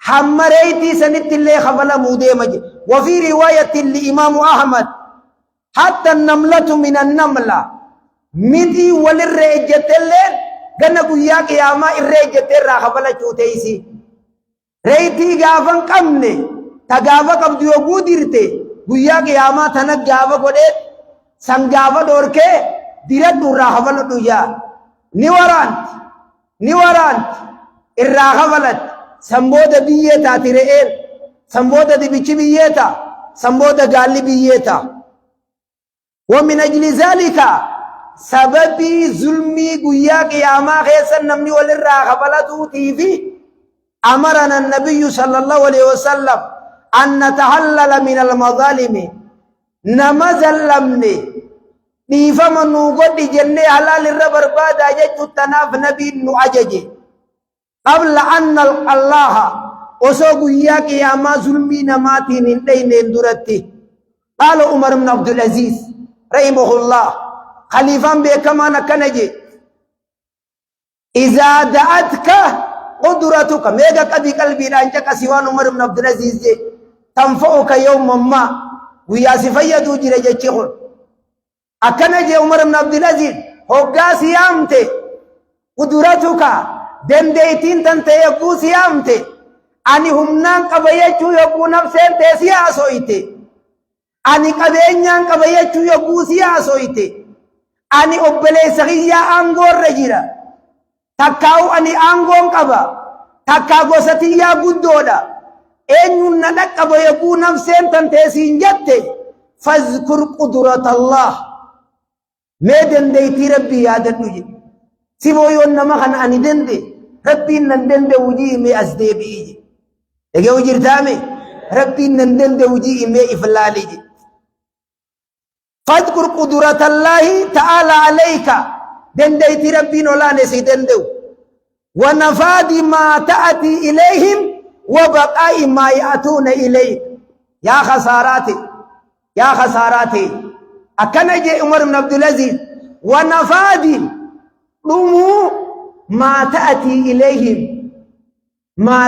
حمريتي سنت اللي خفل مودي مجي وفي رواية لإمام أحمد حتى النملة من النملة مدي وللرئجة اللي قلنا قياك يا ما الرئجة الرا خفل چوتيسي ريتي غافن قمني تغافا قبضيو قودرتي قياك يا ما تنك غافا قدت سنغافا دوركي ديرت دورا خفل دويا نورانت الراغة ولد سمبودة بييتا تيرئين سمبودة دي بيچي بييتا سمبودة غالي بييتا ومن أجل ذلك سببي ظلمي قويا قياما خيسا نمني والراغة ولد تيفي أمرنا النبي صلى الله عليه وسلم أن نتحلل من المظالم نمزلمني نيفا منو قد جنة حلال الربر بعد أجج التناف نبي نعجج قبل أن الله أسوق إياك يا ما ظلمي نماتي من دين اندرتي قال عمر بن عبد العزيز رحمه الله خليفا بكما نكنجي إذا دعتك قدرتك ميغا قبي قلبي لانجك سوان عمر بن عبد العزيز تنفعك يوم ما وياسفيدو جرجة شخر أكنجي عمر بن عبد العزيز هقا سيامتي قدرتك دنديتين تنتي يقو سيامتي أني همنان قبيتشو يقو نفسين تيسيا سويتي أني قبينيان قبيتشو يقو سيا سويتي أني أبلي سغيا أنغور رجيرا تكاو أني أنغون قبا تكاو ستيا قدودا إنيون ندك قبا يقو نفسين تنتيسين جتي فاذكر قدرة الله ميدن ديتي ربي يا دنوجي سيبو يونما خان أني دندي ربي نندند وجي مي أسدي بيجي لكي وجير تامي ربي نندند وجي مي إفلاليجي فاذكر قدرة الله تعالى عليك دنديتي ربي نولاني سيدندو ونفاد ما تأتي إليهم وبقاء ما يأتون إليك يا خساراتي أكنجي عمر بن عبد العزيز ونفاد رمو ما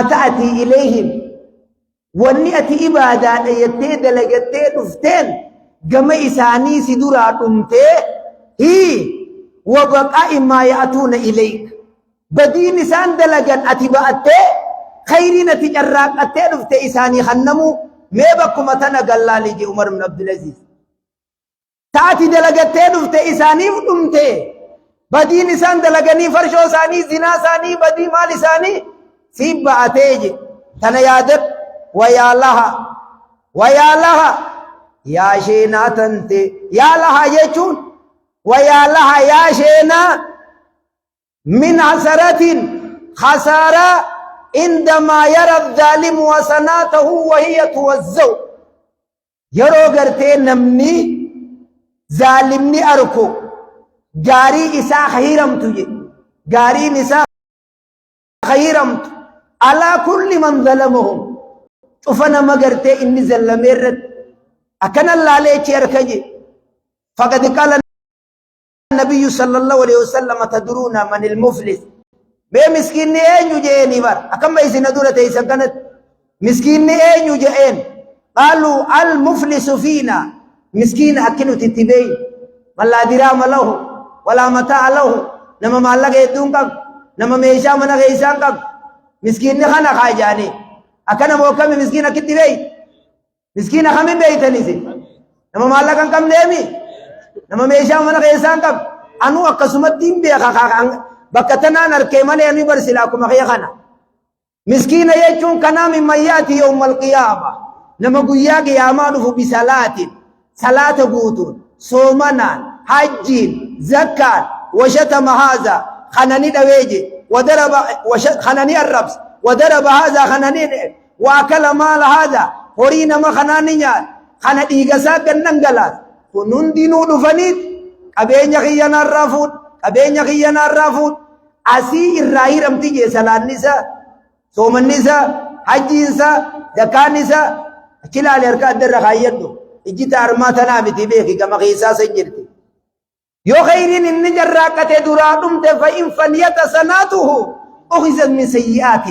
تأتي إليهم ونئتي إبادة يتيد لغتين افتين قم إساني سدرات هي وبقاء ما يأتون إليك بدين إسان دلغن أتباعته خيرين تجرق أتين افتي إساني خنمو ميبكم تنقل لالي عمر بن عبد العزيز تاتي دلقتين افت إساني فدمته بدين إسان دلقني فرشو ساني زنا ساني بدي مال ساني سيب باتيج تنيادب ويا لها يا شينا تنتي يا لها يجون ويا لها يا شينا من عسرة خسارة عندما يرى الظالم وسناته وهي توزو يرو غرتي نمني ظالمني أركو جاري إسا خيرم تجي جاري نساء خيرم على كل من ظلمهم شوفنا ما غرتي إني ظلميرت أكن الله عليك يركجي فقد قال النبي صلى الله عليه وسلم تدرون من المفلس مسكين أين يجيني بار أكم بيسين دولة تيسا كانت مسكين أين يجين قالوا المفلس فينا مسكين أكنو تتبين من لا درام له ولا متاع له نما مالك يدونك نما ميشا من غيسانك مسكين خانا خاجاني أكنا موكم مسكين أكتبين مسكين خامي بيتني سي نما مالك كم نيمي نما ميشا من غيسانك أنو أقسمت دين بيخا بكتنا نركيمان يعني برسلاكم أخيخنا مسكين يجون كنا من يأتي يوم القيامة نما قويا قيامان بصلاة صلاة قوتون صومنا حجين زكاة وشتم هذا خناني دويجي وضرب خناني الربس وضرب هذا خناني وأكل مال هذا هورينا ما خناني خنا إيجاسا كننجلات كنون دينو دفنيت أبين خيانا الرافود أبين خيانا الرافود أسي الرأي رمتي جسالان نسا صوم النسا حج نسا زكاة نسا كلا لركا در رخايتو إجي تارما تنامتي بيكي كما خيسا سنجرتي يو خيرين إن جراكة درادم فإن فنيت سناته أخذت من سيئات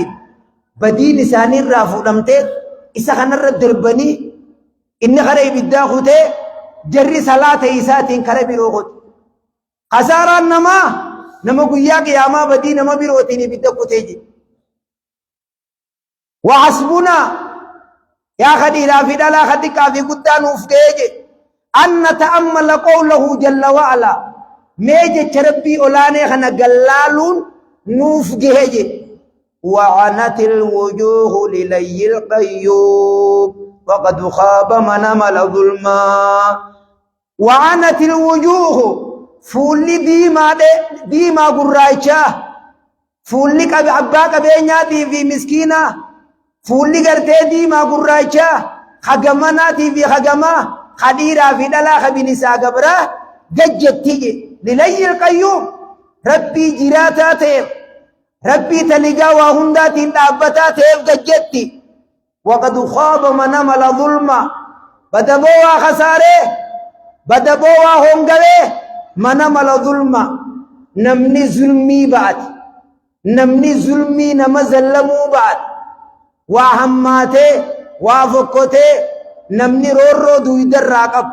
بدين ساني الرافو لمتت إسا خنر الدربني إن خريب الداخوتي جري صلاة إساتين خريب روغت خسارة نما قياك يا ما بدي نما بروتيني بداخوتي وحسبنا يا خدي لا في دلا خدي كافي قدان وفجيج أن نتأمل قوله جل وعلا ميج تربي أولاني خنا جلالون نوفجيج وعنت الوجوه للي القيوم وقد خاب من عمل ظلما وعنت الوجوه فولي ديما قرايشا فولي كبي عباك بيناتي في مسكينة فولي قرتي ديما قرايشا خقماناتي في خقما خديرا في دلا خبينسا قبرا ججتي للي القيوم ربي جراتاتي ربي تلقى وهندات دابتات ججتي وقد خاب من عمل ظلما بدبوا خساره بدبوا هنگوه من عمل ظلما نمني ظلمي بعد نمني ظلمي نما ظلمو بعد وهماته وافقته نمني رورو دويدر راقب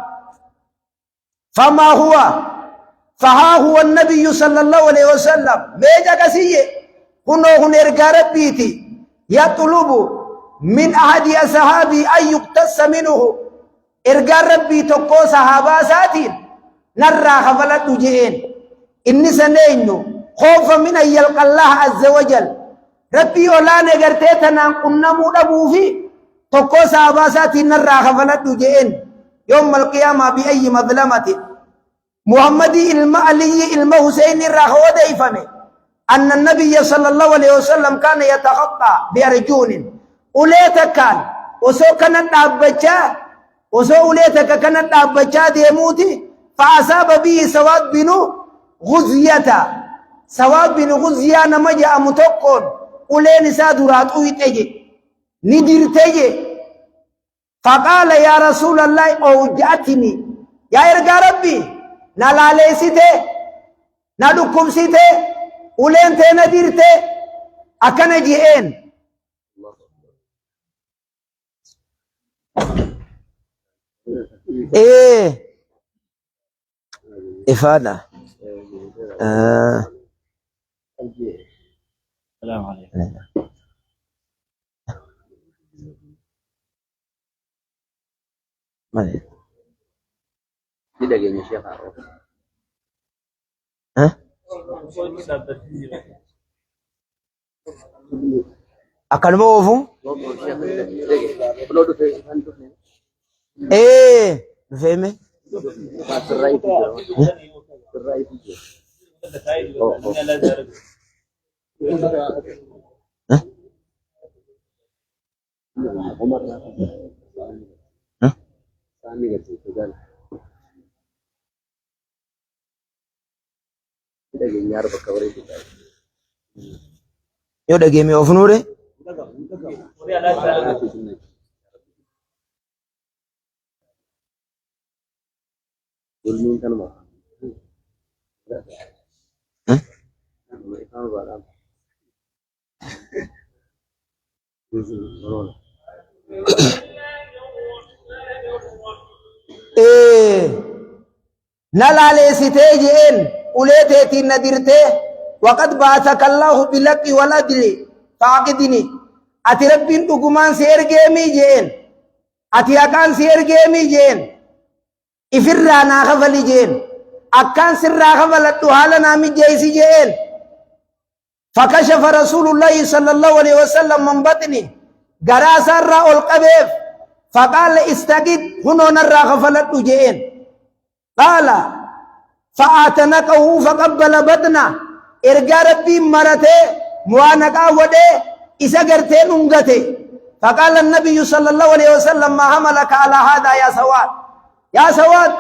فها هو النبي صلى الله عليه وسلم ميجا كسيه هنو ارقى ربيتي يطلب من أحد أصحابي أن يقتص منه ارقى ربي تقو صحابا ساتين نرى خفلت جئين إني سنينو خوفا من أن يلقى الله عز وجل ربي أولاني قرتيتنا قنمو نبوفي تقو صحابا ساتين نرى خفلت جئين يوم القيامة بأي مظلمة محمد علي حسين الرخو ديفمي أن النبي صلى الله عليه وسلم كان يتخطى بأرجون أوليتك كان وسو كانت أبجا وسو أوليتك كانت أبجا ديموتي فأصاب به سواد بن غزية سواد بن غزية نمجأ متقون أولين سادرات أويتجي نديرتجي فقال يا رسول الله أوجأتني يا إرقى ربي نالالي سيته ندكم سيته أولين تنديرته أكن جئين إيه إفادة السلام عليكم مالي Tidak gini siapa? Hah? Akan mau ofu? Feme? Yo da game of nure? نلالي ستيجين وليتي ندرته وقد بعثك الله بالحق والعدل فاقدني اتي ربين دغمان سير جيمي جين اتي اكان سير جيمي جين افرانا خفل جين اكان سر خفل حالنا مي جيسي جين فكشف رسول الله صلى الله عليه وسلم من بطني غراس الراء القبيب فقال استجد هنا نرى خفلت جين قال فآتنكه فقبل بطنه ارجع ربي مرته موانقا ودي اسغرتين انغته فقال النبي صلى الله عليه وسلم ما حملك على هذا يا سواد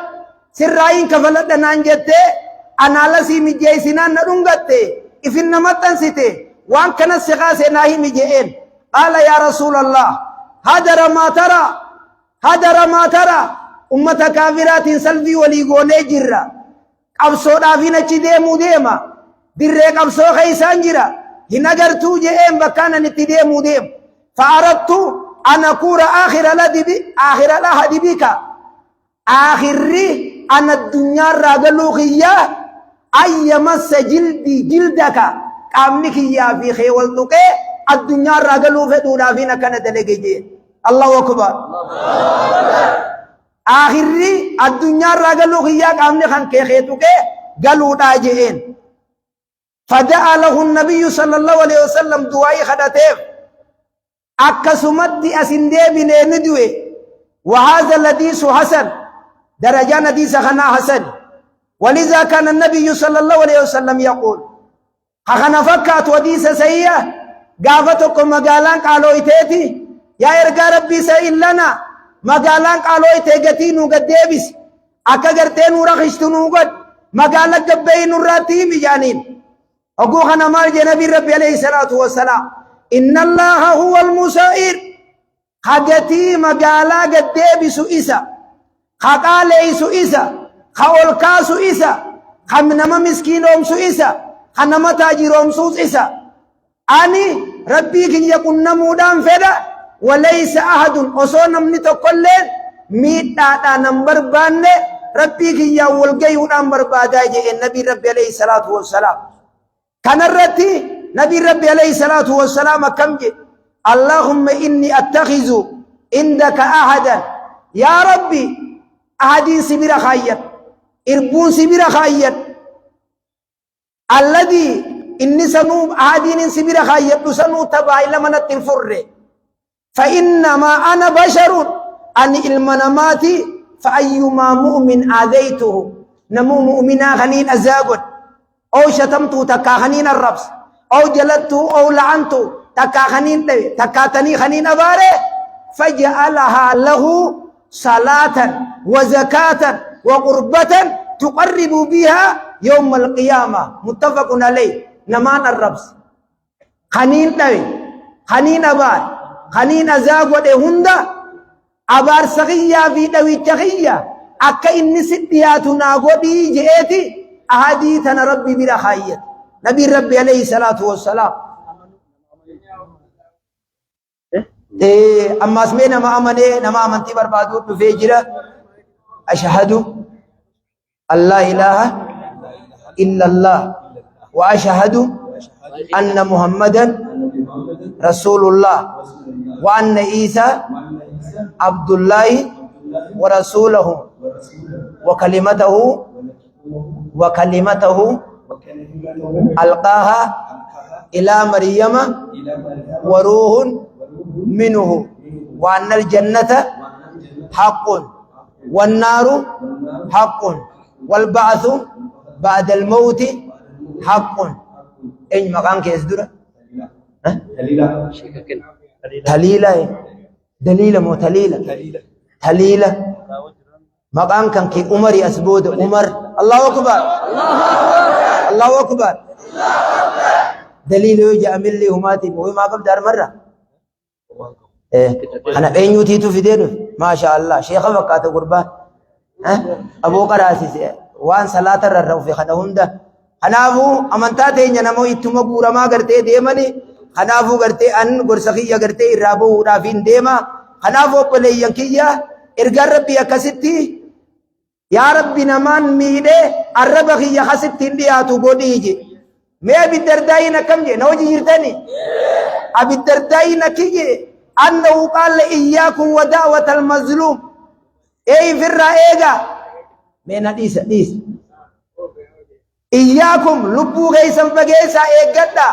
سراين كفلت نانجته انا لسي مجيسنا ندنغته افن متنسته وان كان سغاسه ناهي مجين قال يا رسول الله هدر ما ترى امه كافرات سلفي ولي غوني جرا قبصو دافينا چي ديمو ديما dirree qabsoo keeysaan jira hin agartuu je'een bakkaan ani itti deemuu deemu fa'arattu an akuura aakhira lahadi bika aakhirri an addunyaarraa galuu kiyyaa an yamassa jildaka qaamni kiyyaa fi keewal tuqee addunyaarraa galuu fedhuudhaafin akkana dalage jeen allahu akbar aakhirri addunyaarraa galuu kiyyaa qaamni kan kee tuqee galuudhaa je'een فدعا له النبي صلى الله عليه وسلم دعاء خدتيف أكسمت أسندي بن ندوي وهذا الحديث حسن درجان حديث خنا حسن ولذا كان النبي صلى الله عليه وسلم يقول خنا فكات حديث سيئة قافتكم مقالان قالوا إتيتي يا إرقى ربي سئل لنا مقالان قالوا إتيقتي نوقد ديبس أكا قرتين ورخشت نوقد مقالك قبين الراتي مجانين أقوخنا مال نبي ربي عليه الصلاة والسلام إن الله هو المسائر خدتي مقالا قد بسو إسا خقالي سو إسا خولكا سو إسا خمنما مسكينهم سو إسا خنما تاجرهم سو إسا أني ربي كن يكون نمودان فدا وليس أحد أصونا من تقلل ميتا نمبر بان ربي كن يقول قيون نمبر باداجي النبي ربي عليه الصلاة والسلام كان الرتي نبي ربي عليه الصلاة والسلام كم جي اللهم إني أتخذ عندك أحدا يا ربي أحدين سبير خير إربون سبير خير الذي إني سنوب أحدين سبير خير سنو تبع إلى من التنفر فإنما أنا بشر أن المناماتي فأيما مؤمن آذيته نمو مؤمنا خنين أزاقت أو شتمتو تكاخنين الربس أو جلدتو أو لعنتو تكاخنين تكاتني خنين أباره فجعلها له صلاة وزكاة وقربة تقرب بها يوم القيامة متفق عليه نمان الربس خنين تبي خنين أبار خنين أزاق ودي هندا أبار سغية في دوي تغية أكا إني ستياتنا قدي جئتي أحاديثنا ربي بلا خير نبي ربي عليه الصلاة والسلام أما اسمنا ما أمني نما أمنتي بربادود بفجرة أشهد أن لا إله إلا الله وأشهد أن محمدا رسول الله وأن عيسى عبد الله ورسوله وكلمته وكلمته ألقاها إلى مريم وروح منه وأن الجنة حق والنار حق والبعث بعد الموت حق. إن مقام كيس درا تليلة دليلة مو تليلة تليلة مقام كان كي عمر أسبود عمر. الله أكبر الله أكبر. دليل يجي أمل لي هماتي وهي ما قبل دار مرة. أنا أين يوتيتو في دينه ما شاء الله شيخ وقات قربان أبو قراسي وان صلاة الرّو في خدهم ده خنافو أمانتاتي نمو إتما بورا ما قرتي ديماني خنافو قرتي أن قرسخية قرتي إرابو رافين ديما خنافو قلي ينكية إرقار ربي أكستي يا ربي نمان ميدي الربخي يخستي لياتو بوديجي ما أبي الدردائي كم جي نوجي يرتني أبي الدردائي كي أنه قال إياكم ودعوة المظلوم أي في الرائقة من حديث إياكم لبو غيسا بغيسا إيقادا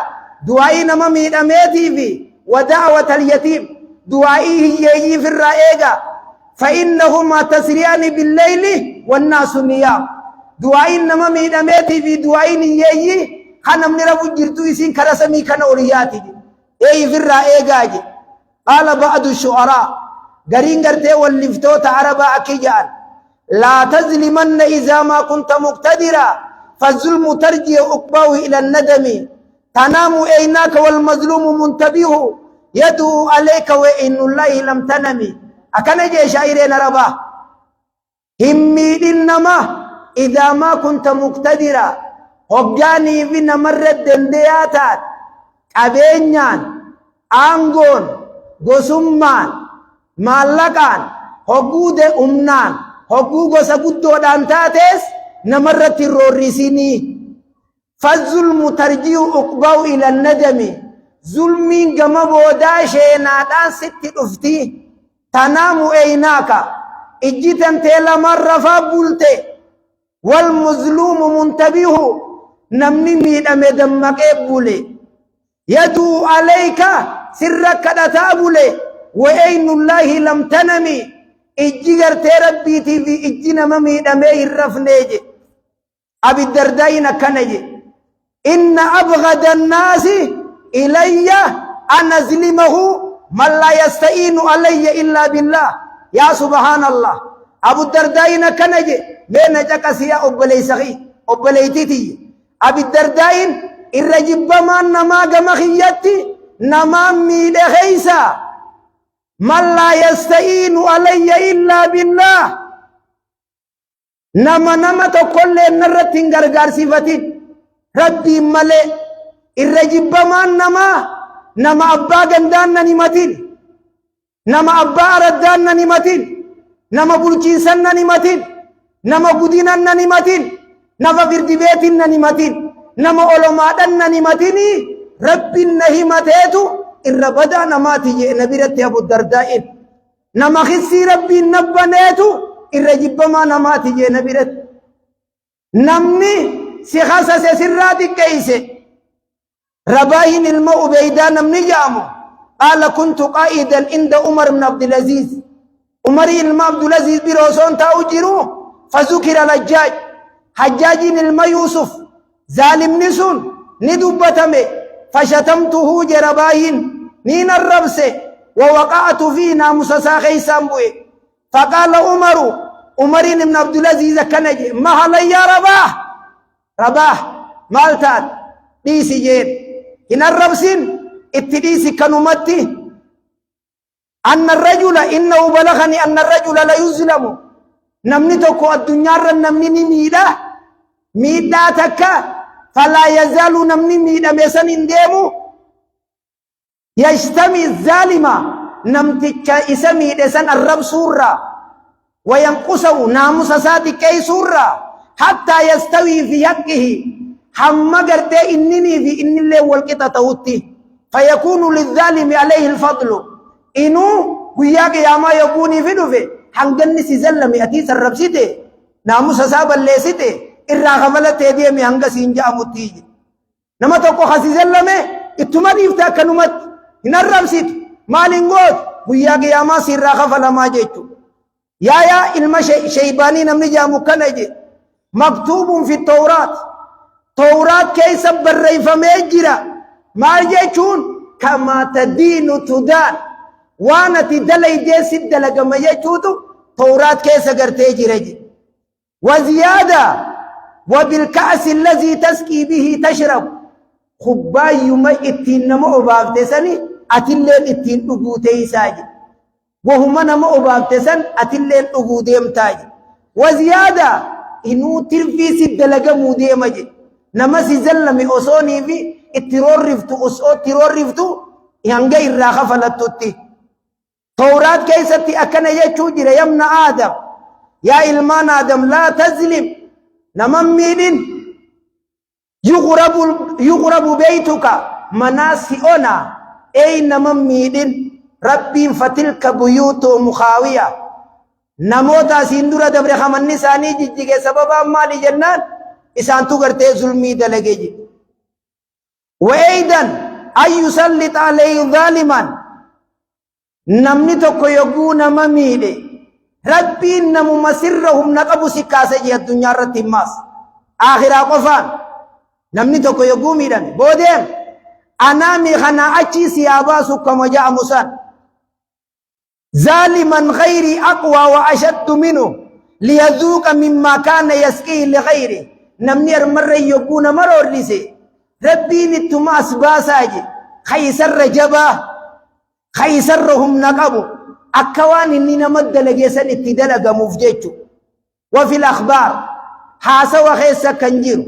دعائي نما ميداميتي في ودعوة اليتيم دعائي هي في الرائقة فإنهما تسريان بالليل والناس نيام دعائي نما ميداميتي في دعائي هي خانم نرفو جرتو إسين كرسمي كنورياتي أي في الرائقة. قال بعض الشعراء قرين قرتي واللفتوت عربا أكيجان لا تظلمن إذا ما كنت مقتدرا فالظلم ترجع أقباه إلى الندم تنام عيناك والمظلوم منتبه يدعو عليك وإن الله لم تنمي. أكن جي شاعرين ربا همي إنما إذا ما كنت مقتدرا هقاني في نمرد دندياتات أبينيان أنغون gosummaan maallaqaan hogguude umnaan hogguu gosa guddoodhaan taates namarratti roorrisinii fazzulmu tarji'u uqba'u ila nadami zulmiin gama boodaa sheenaadhaan sitti dhufti tanaamu eynaaka ijji tantee lamaan rafaa bulte wal muzluumu muntabihu namni miidhame dammaqee bule yaduu alayka سرك دتابله وأين الله لم تنمي إجير تربي تي في إجينا ممي دمي الرفنيج أبي الدردين كنج إن أبغض الناس إلي أن أظلمه من لا يستعين علي إلا بالله يا سبحان الله أبو الدردين كنج بين جكسيا أبلي سخي أبلي تيتي أبي الدردين الرجب ما نما جمخيتي نمامي لغيسا من لا يستعين علي إلا بالله نما تقول نرتين غرغار صفتين ربي ملي الرجب ما نما أبا غندان نمتين نما أبا أردان نمتين نما بلچيسان نمتين نما قدينان نمتين نما فردبيتين نمتين نما علماء نمتين ربي النهمتيتو الربدا نماتي نبيرت أبو الدرداء نما خسي ربي النبنيتو الرجب ما نماتي نبيرت نمني سخاسة سراتي كيسي رباهن الماء بيدان نمني جامو قال كنت قائدا عند عمر بن عبد العزيز عمر بن عبد العزيز بروسون تاوجرو فذكر الحجاج حجاج الماء يوسف ظالم نسون ندبتمي فشتمته جرباهن نين الربس ووقعت فينا مسساخي سامبوي فقال عمر بن عبد العزيز كنجي مهلا يا رباح مالتات ديسي جير إن الربسين اتديسي كنمتي أن الرجل إنه بلغني أن الرجل لا يظلم نمني تكو الدنيا نمني ميدا تكا فلا يزال نمني ميدا ميسان انديمو يجتمي الظالمة نمتك اسمي دسان الرب سورة وينقصه ناموس ساتي كي سورة حتى يستوي في حقه حما قرتي إنني في إن الله والكتا توتي فيكون للظالم عليه الفضل إنو وياك يا ما يكوني في دفه hanganni si zallame ati sarrabsite naamusa isaa balleessite irraa kafalatee deemi hanga siin ja'amutti nama tokko hasi zallame ittuma dhiifte akkanumatti hin arrabsitu maaliin goot guyyaa qiyaamaa si irraa kafalamaa jechu yaa ilma shaybaanii namni jaamu kana je maktuubun fi tawraat keessa barreeffamee jira maal jechuun kamaa tadiinu tudaan waan ati dalaydee si dalagama jechuutu tawraat keessa gartee jira je وزيادة وبالكأس الذي تسقي به تشرب خباي ما اتين نما أبافتسني أتلين اتين أبوتي ساجي وهما نما أبافتسن أتلين أبوديم تاجي وزيادة إنو ترفي سدلق موديم جي نما سيزلمي أصوني في الترور رفتو أصو الترور رفتو ينجا إراخ فلتوتي توراة كيستي أكنا يجو جرى يمنا آدم يا إلمان آدم لا تظلم نممين يغرب بيتك مناسئنا أي نممين ربي فتلك بيوت مخاوية نموتا سندورة دبر خمن نساني جيجي سببا مالي جنان إسان تغرتي ظلمي دلگي وأيضا أن يسلط عليه ظالما نمني تكو يقو نممين ربي نمو مسرهم نقبو سكاسة جي الدنيا رتماس آخر قفان نمني توكو يقومي دمي بودين أنامي خنا أچي سياباسو كما جاء مسان ظالما غيري أقوى وأشد منه ليذوق مما كان يسقيه لغيره نمني أرمر يقون مرور لسي ربي نتما أسباساجي خيسر جبا خيسرهم نقبو أكوان إني نمد لجيسن اتدلق مفجيتو وفي الأخبار حاسا وخيسا كنجيرو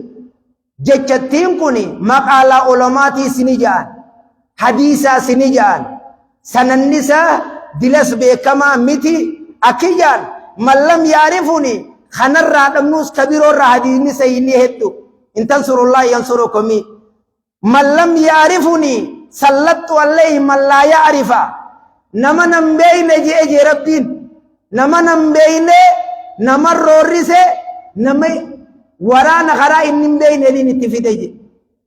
جتشتين كوني مقالة علماتي سنجان حديثا سنجان سننسا دلس بكما متي أكيجان من لم يعرفني خنر رادمنوس كبير الرهدين سيني هدو إن تنصر الله ينصركم من لم يعرفني سلطت عليه من لا يعرفه nama nan beeyne je'e rabbiin nama nan beeyne nama roorrise nama waraana karaa inni hin beeyne itti fide je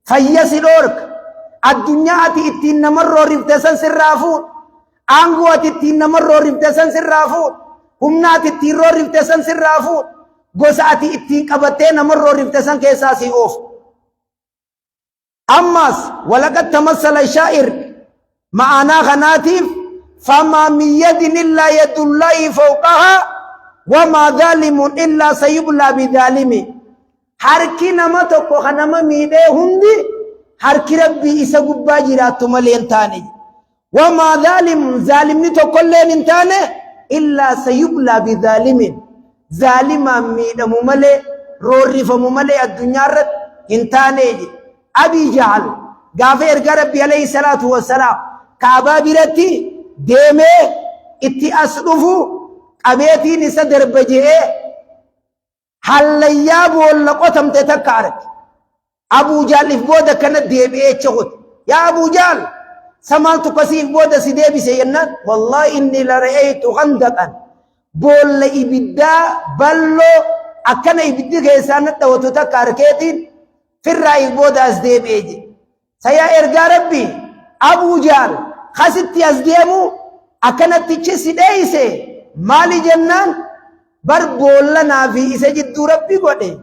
fayyasi dhoorka addunyaa ati ittiin nama roorrifte san sirraa fuudh aangoo ati ittiin nama roorrifte san sirraa fuudh humna ati ittiin roorrifte san sirraa fuudh gosa ati ittiin qabattee nama roorrifte san keessaa si oofu ammas walaqad tamassala shaa'ir ma'anaa kanaatiif فما من يد إلا يد الله فوقها وما ظالم إلا سيبلى بظالم حركي نما تقو خنما ميده هندي حركي ربي إسا قبا جرات ملين تاني وما ظالم نتقو لين تاني إلا سيبلى بظالم ظالما ميده مملي رورف مملي الدنيا رد انتاني أبي جهل غافر ربي عليه الصلاة والسلام كعبا برتي deemee itti as dhufu qabeetiin isa darba je'ee hallayyaa boolla qotamte takka arge Abuu Jaaliif booda kana deebi'ee chaqote yaa Abuu Jaal samaaltu kasiif booda si deebise yennaan wallahi inni la ra'aytu ghandaqan boolla ibiddaa balloo akkana ibiddi keessaa na dhawatu takka argeetiin firraa booda as deebi'ee je sayaa ergaa rabbi Abuu Jaal خسيت يزديمو أكنت تجسي دايسة مالي جنان بربول لنا في إسجد ربي قده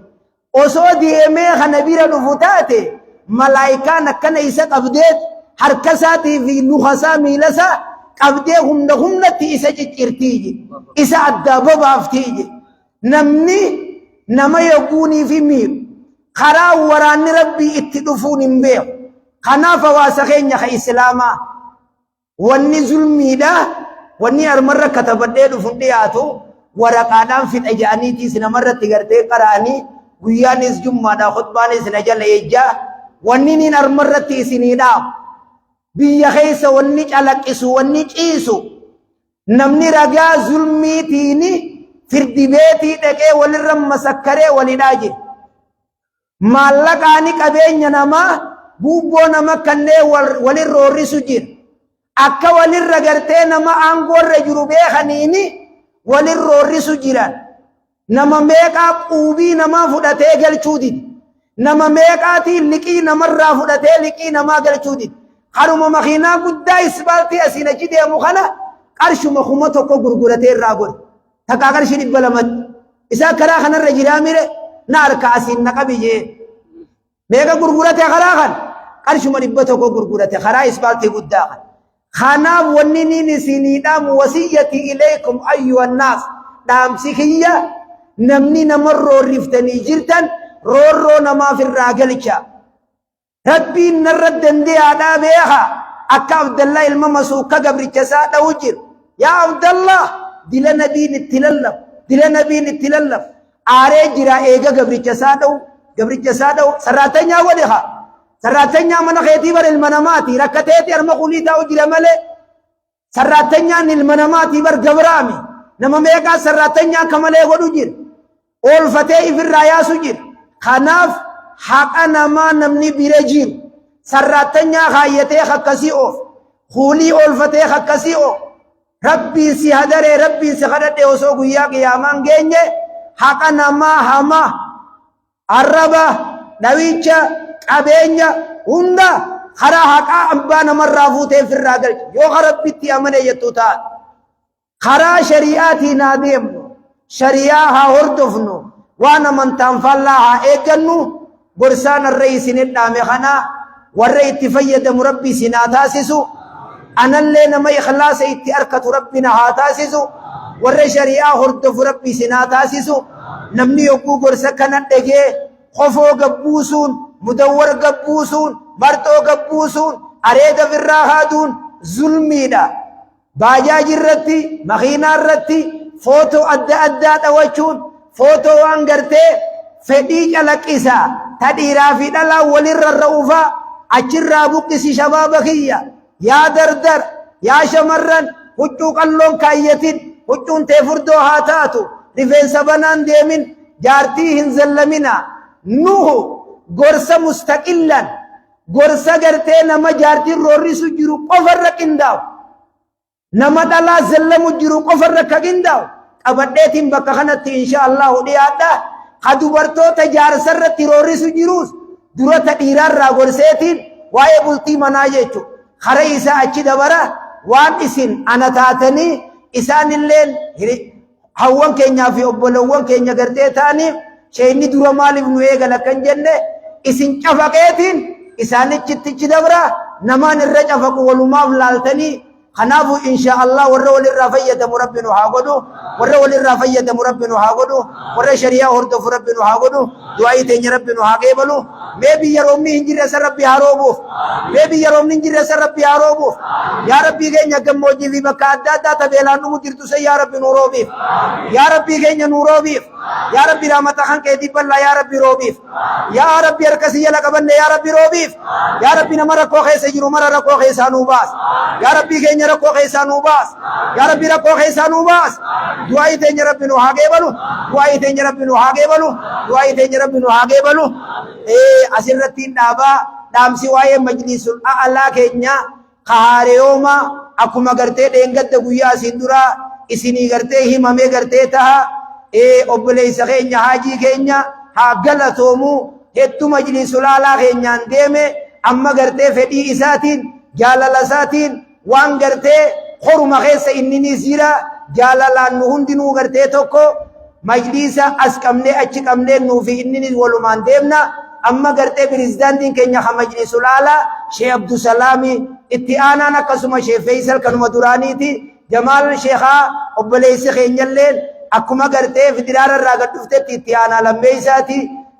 أصو ديمي خنبير نفتاته ملايكا نكنا إسا قبدت حركساتي في نخسا ميلسا قبدهم نتي إسجد إرتيجي إسا الدابة بافتيجي نمني نما يكوني في مير خرا وراني ربي اتدفون مبيع خناف واسخين يخي إسلاما wanni zulmiidha wanni armarra katabadhee dhufuun dhiyaatu waraqaadhaan fixa jedhaniitii sinamarratti gartee qara'anii guyyaanis jummaadha khutbaanis na jala ejjaa wanni niin armarratti isiniidhaaf biyya keessa wanni calaqqisu wanni ciisu namni ragaa zulmiitiini firdi beetii dhaqee walirra masakkaree walidhaa jira maallaqaani qabeenya namaa buubboo nama kannee walirra horrisu jira akka walirra gartee nama aangoorra jiru beekaniini walirroorrisu jiran nama meeqaa quubii namaa fudhatee galchuu dide nama meeqaatiin liqii namarraa fudhatee liqii namaa galchuu dide haruma makiinaa guddaa isbaaltii asiin achi deemu kana qarshuma kuma tokko gurguratee irraa godhe takkaa qarshii 200 isaa karaa kanarra jiraa mire na harka asiin naqabi jee meeqa gurgurate karaa kan qarshuma 100 gurgurate karaa isbaaltii guddaa kan kanaaf wanni niin isiniidhaam wasiyyati ilaykum ayyuhan naas dhaamsi kiyya namni namarroo riftanii jirtan roorroo namaaf irraa galcha rabbiin narra dandeeyaadhaa beeka akka Abdallah ilma Masuuka gabricha isaa dha'u jiru yaa Abdallah dila nabiin itti lallaf aaree jira eega gabricha isaa dha'u sarraatanyaa godhe haa sarraatanyaa mana keetii bar ilma namaati rakkateeti arma qulii taa'u jira malee sarraatanyaan ilma namaati bar gabraami nama meeqaa sarraatanyaa kamalee godhu jira oolfatee ifirraa yaasu jira kanaaf haqa namaa namni bira jiru sarraatanyaa kaayyatee akkasii oof kuulii oolfatee akkasii oof rabbiin si hadaree rabbiin si kadhadhe osoo guyyaa qiyaamaan geenye haqa namaa hamaa arraba dhawicha qabeenya hunda karaa haqaa abbaa namarraa fuutee firraa galcha yoo rabbitti amane jettu ta'a karaa shari'aatiin haa deemnu shari'aa haa hordofnu waan amantaan faallaa haa eeggannu gorsaan irra isin dhaame kana warra itti fayyadamu rabbi isin haa taasisu anallee nama ikhlaasa itti arkatu rabbina haa taasisu warra shari'aa hordofu rabbi isin haa taasisu namni yogguu gorsa kana dhagee qofoo gabbuusuun mudawwar gabbuusuun marxoo gabbuusuun areeda firraa haaduun zulmiidha baajaaji irratti makiinaa irratti footoo adda addaa dhawachuun footoo waan gartee fedhii calaqqisaa ta dhiiraa fi dhalaa walirra ra'uufaa achirraa buqqisi shabaaba kiyya yaa dardar yaa shamarran huccuu qalloon kaayyatin huccuun tee furdoo haa taatu rifeensa banaan deemin jaartii hin zallamina nuhu gorsa mustaqillan gorsa gartee nama jaartiin roorrisu jiru qofarra qindaa'u nama dhalaa zallamu jiru qofarra ka qindaa'u qabadheetiin bakka kanatti insha Allahu dhiyaadha ha dubartoota jaarsarratti roorrisu jirus durata dhiiraarraa gorseetiin waa'ee bultii manaa jechuudha kara isaa achi dabara waan isin ana taatanii isaanilleen hawwan keenyaa fi obbolowwan keenya gartee ta'aniif sheenni dura maaliif nu eegala kan jenne isin cafaqeetiin isaanichitti dabra namaan irra cafaqu walumaaf laaltanii kanaafu insha Allah warra walirraa fayyadamu rabbinu haa godhu warra walirraa fayyadamu rabbinu haa godhu warra shari'aa hordofu rabbinu haa godhu du'aa teenya rabbinu haa qeebalu mee biyya roobni hin jirre san rabbi haa roobuuf mee biyya roobni hin jirre san rabbi haa roobuuf yaa rabbii keenya gammoojjii fi bakka adda addaa tabeelaan dhumu jirtu san yaa rabbi nuu roobiif yaa rabbii keenya nuu roobiif yaa rabbi rahmata kan keetii bal'aa yaa rabbi roobiif yaa rabbi harkasii jala qabanne yaa rabbi roobiif yaa rabbi nama rakkoo keessa jiru mara rakkoo keessaa nuu baas yaa rabbii keenya rakkoo keessaa nuu baas yaa rabbi rakkoo keessaa nuu baas du'aa teenya rabbi nuu haa qeebalu du'aa teenya rabbi nuu haa qeebalu du'aa teenya rabbi nuu haa qeebalu asirratti dhaabaa dhaamsi waa'ee majlisul a'laa keenya kahaareyooma akkuma gartee dheengadda guyyaa isin duraa isinii gartee himamee gartee taha obboleessa keenya haajii keenya haa galatoomu hedduu majlisul a'laa keenyaan deeme amma gartee fedhii isaatiin jaalala isaatiin waan gartee horuma keessa inninis jira jaalalaan nu hundinuu gartee tokko majlisa as qabnee achi qabnee nuufi inninis walumaan deemna amma gartee pirezidaantiin keenya ha majlisul a'laa Sheekh Abdusalaami itti aanaan akkasuma Sheekh Faisal kanuma duraaniiti Jamaal Sheekhaa obboleessi keenyalleen akkuma gartee federaala irraa gad dhuftetti itti aanaa lammeessaati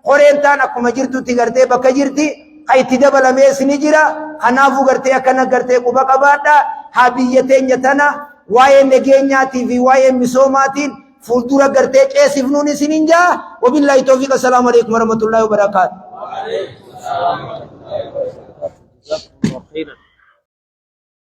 qoreentaan akkuma jirtutti gartee bakka jirti ha itti dabalamee isini jira kanaafuu gartee akkana gartee quba qabaadha haa biyya teenya tana waa'ee nageenyaatii fi waa'ee misoomaatiin fuuldura gartee ceesifnuun isinin jaa wabillaahi tawfiiq assalaamu alaykum warahmatullaahi wabarakaatu.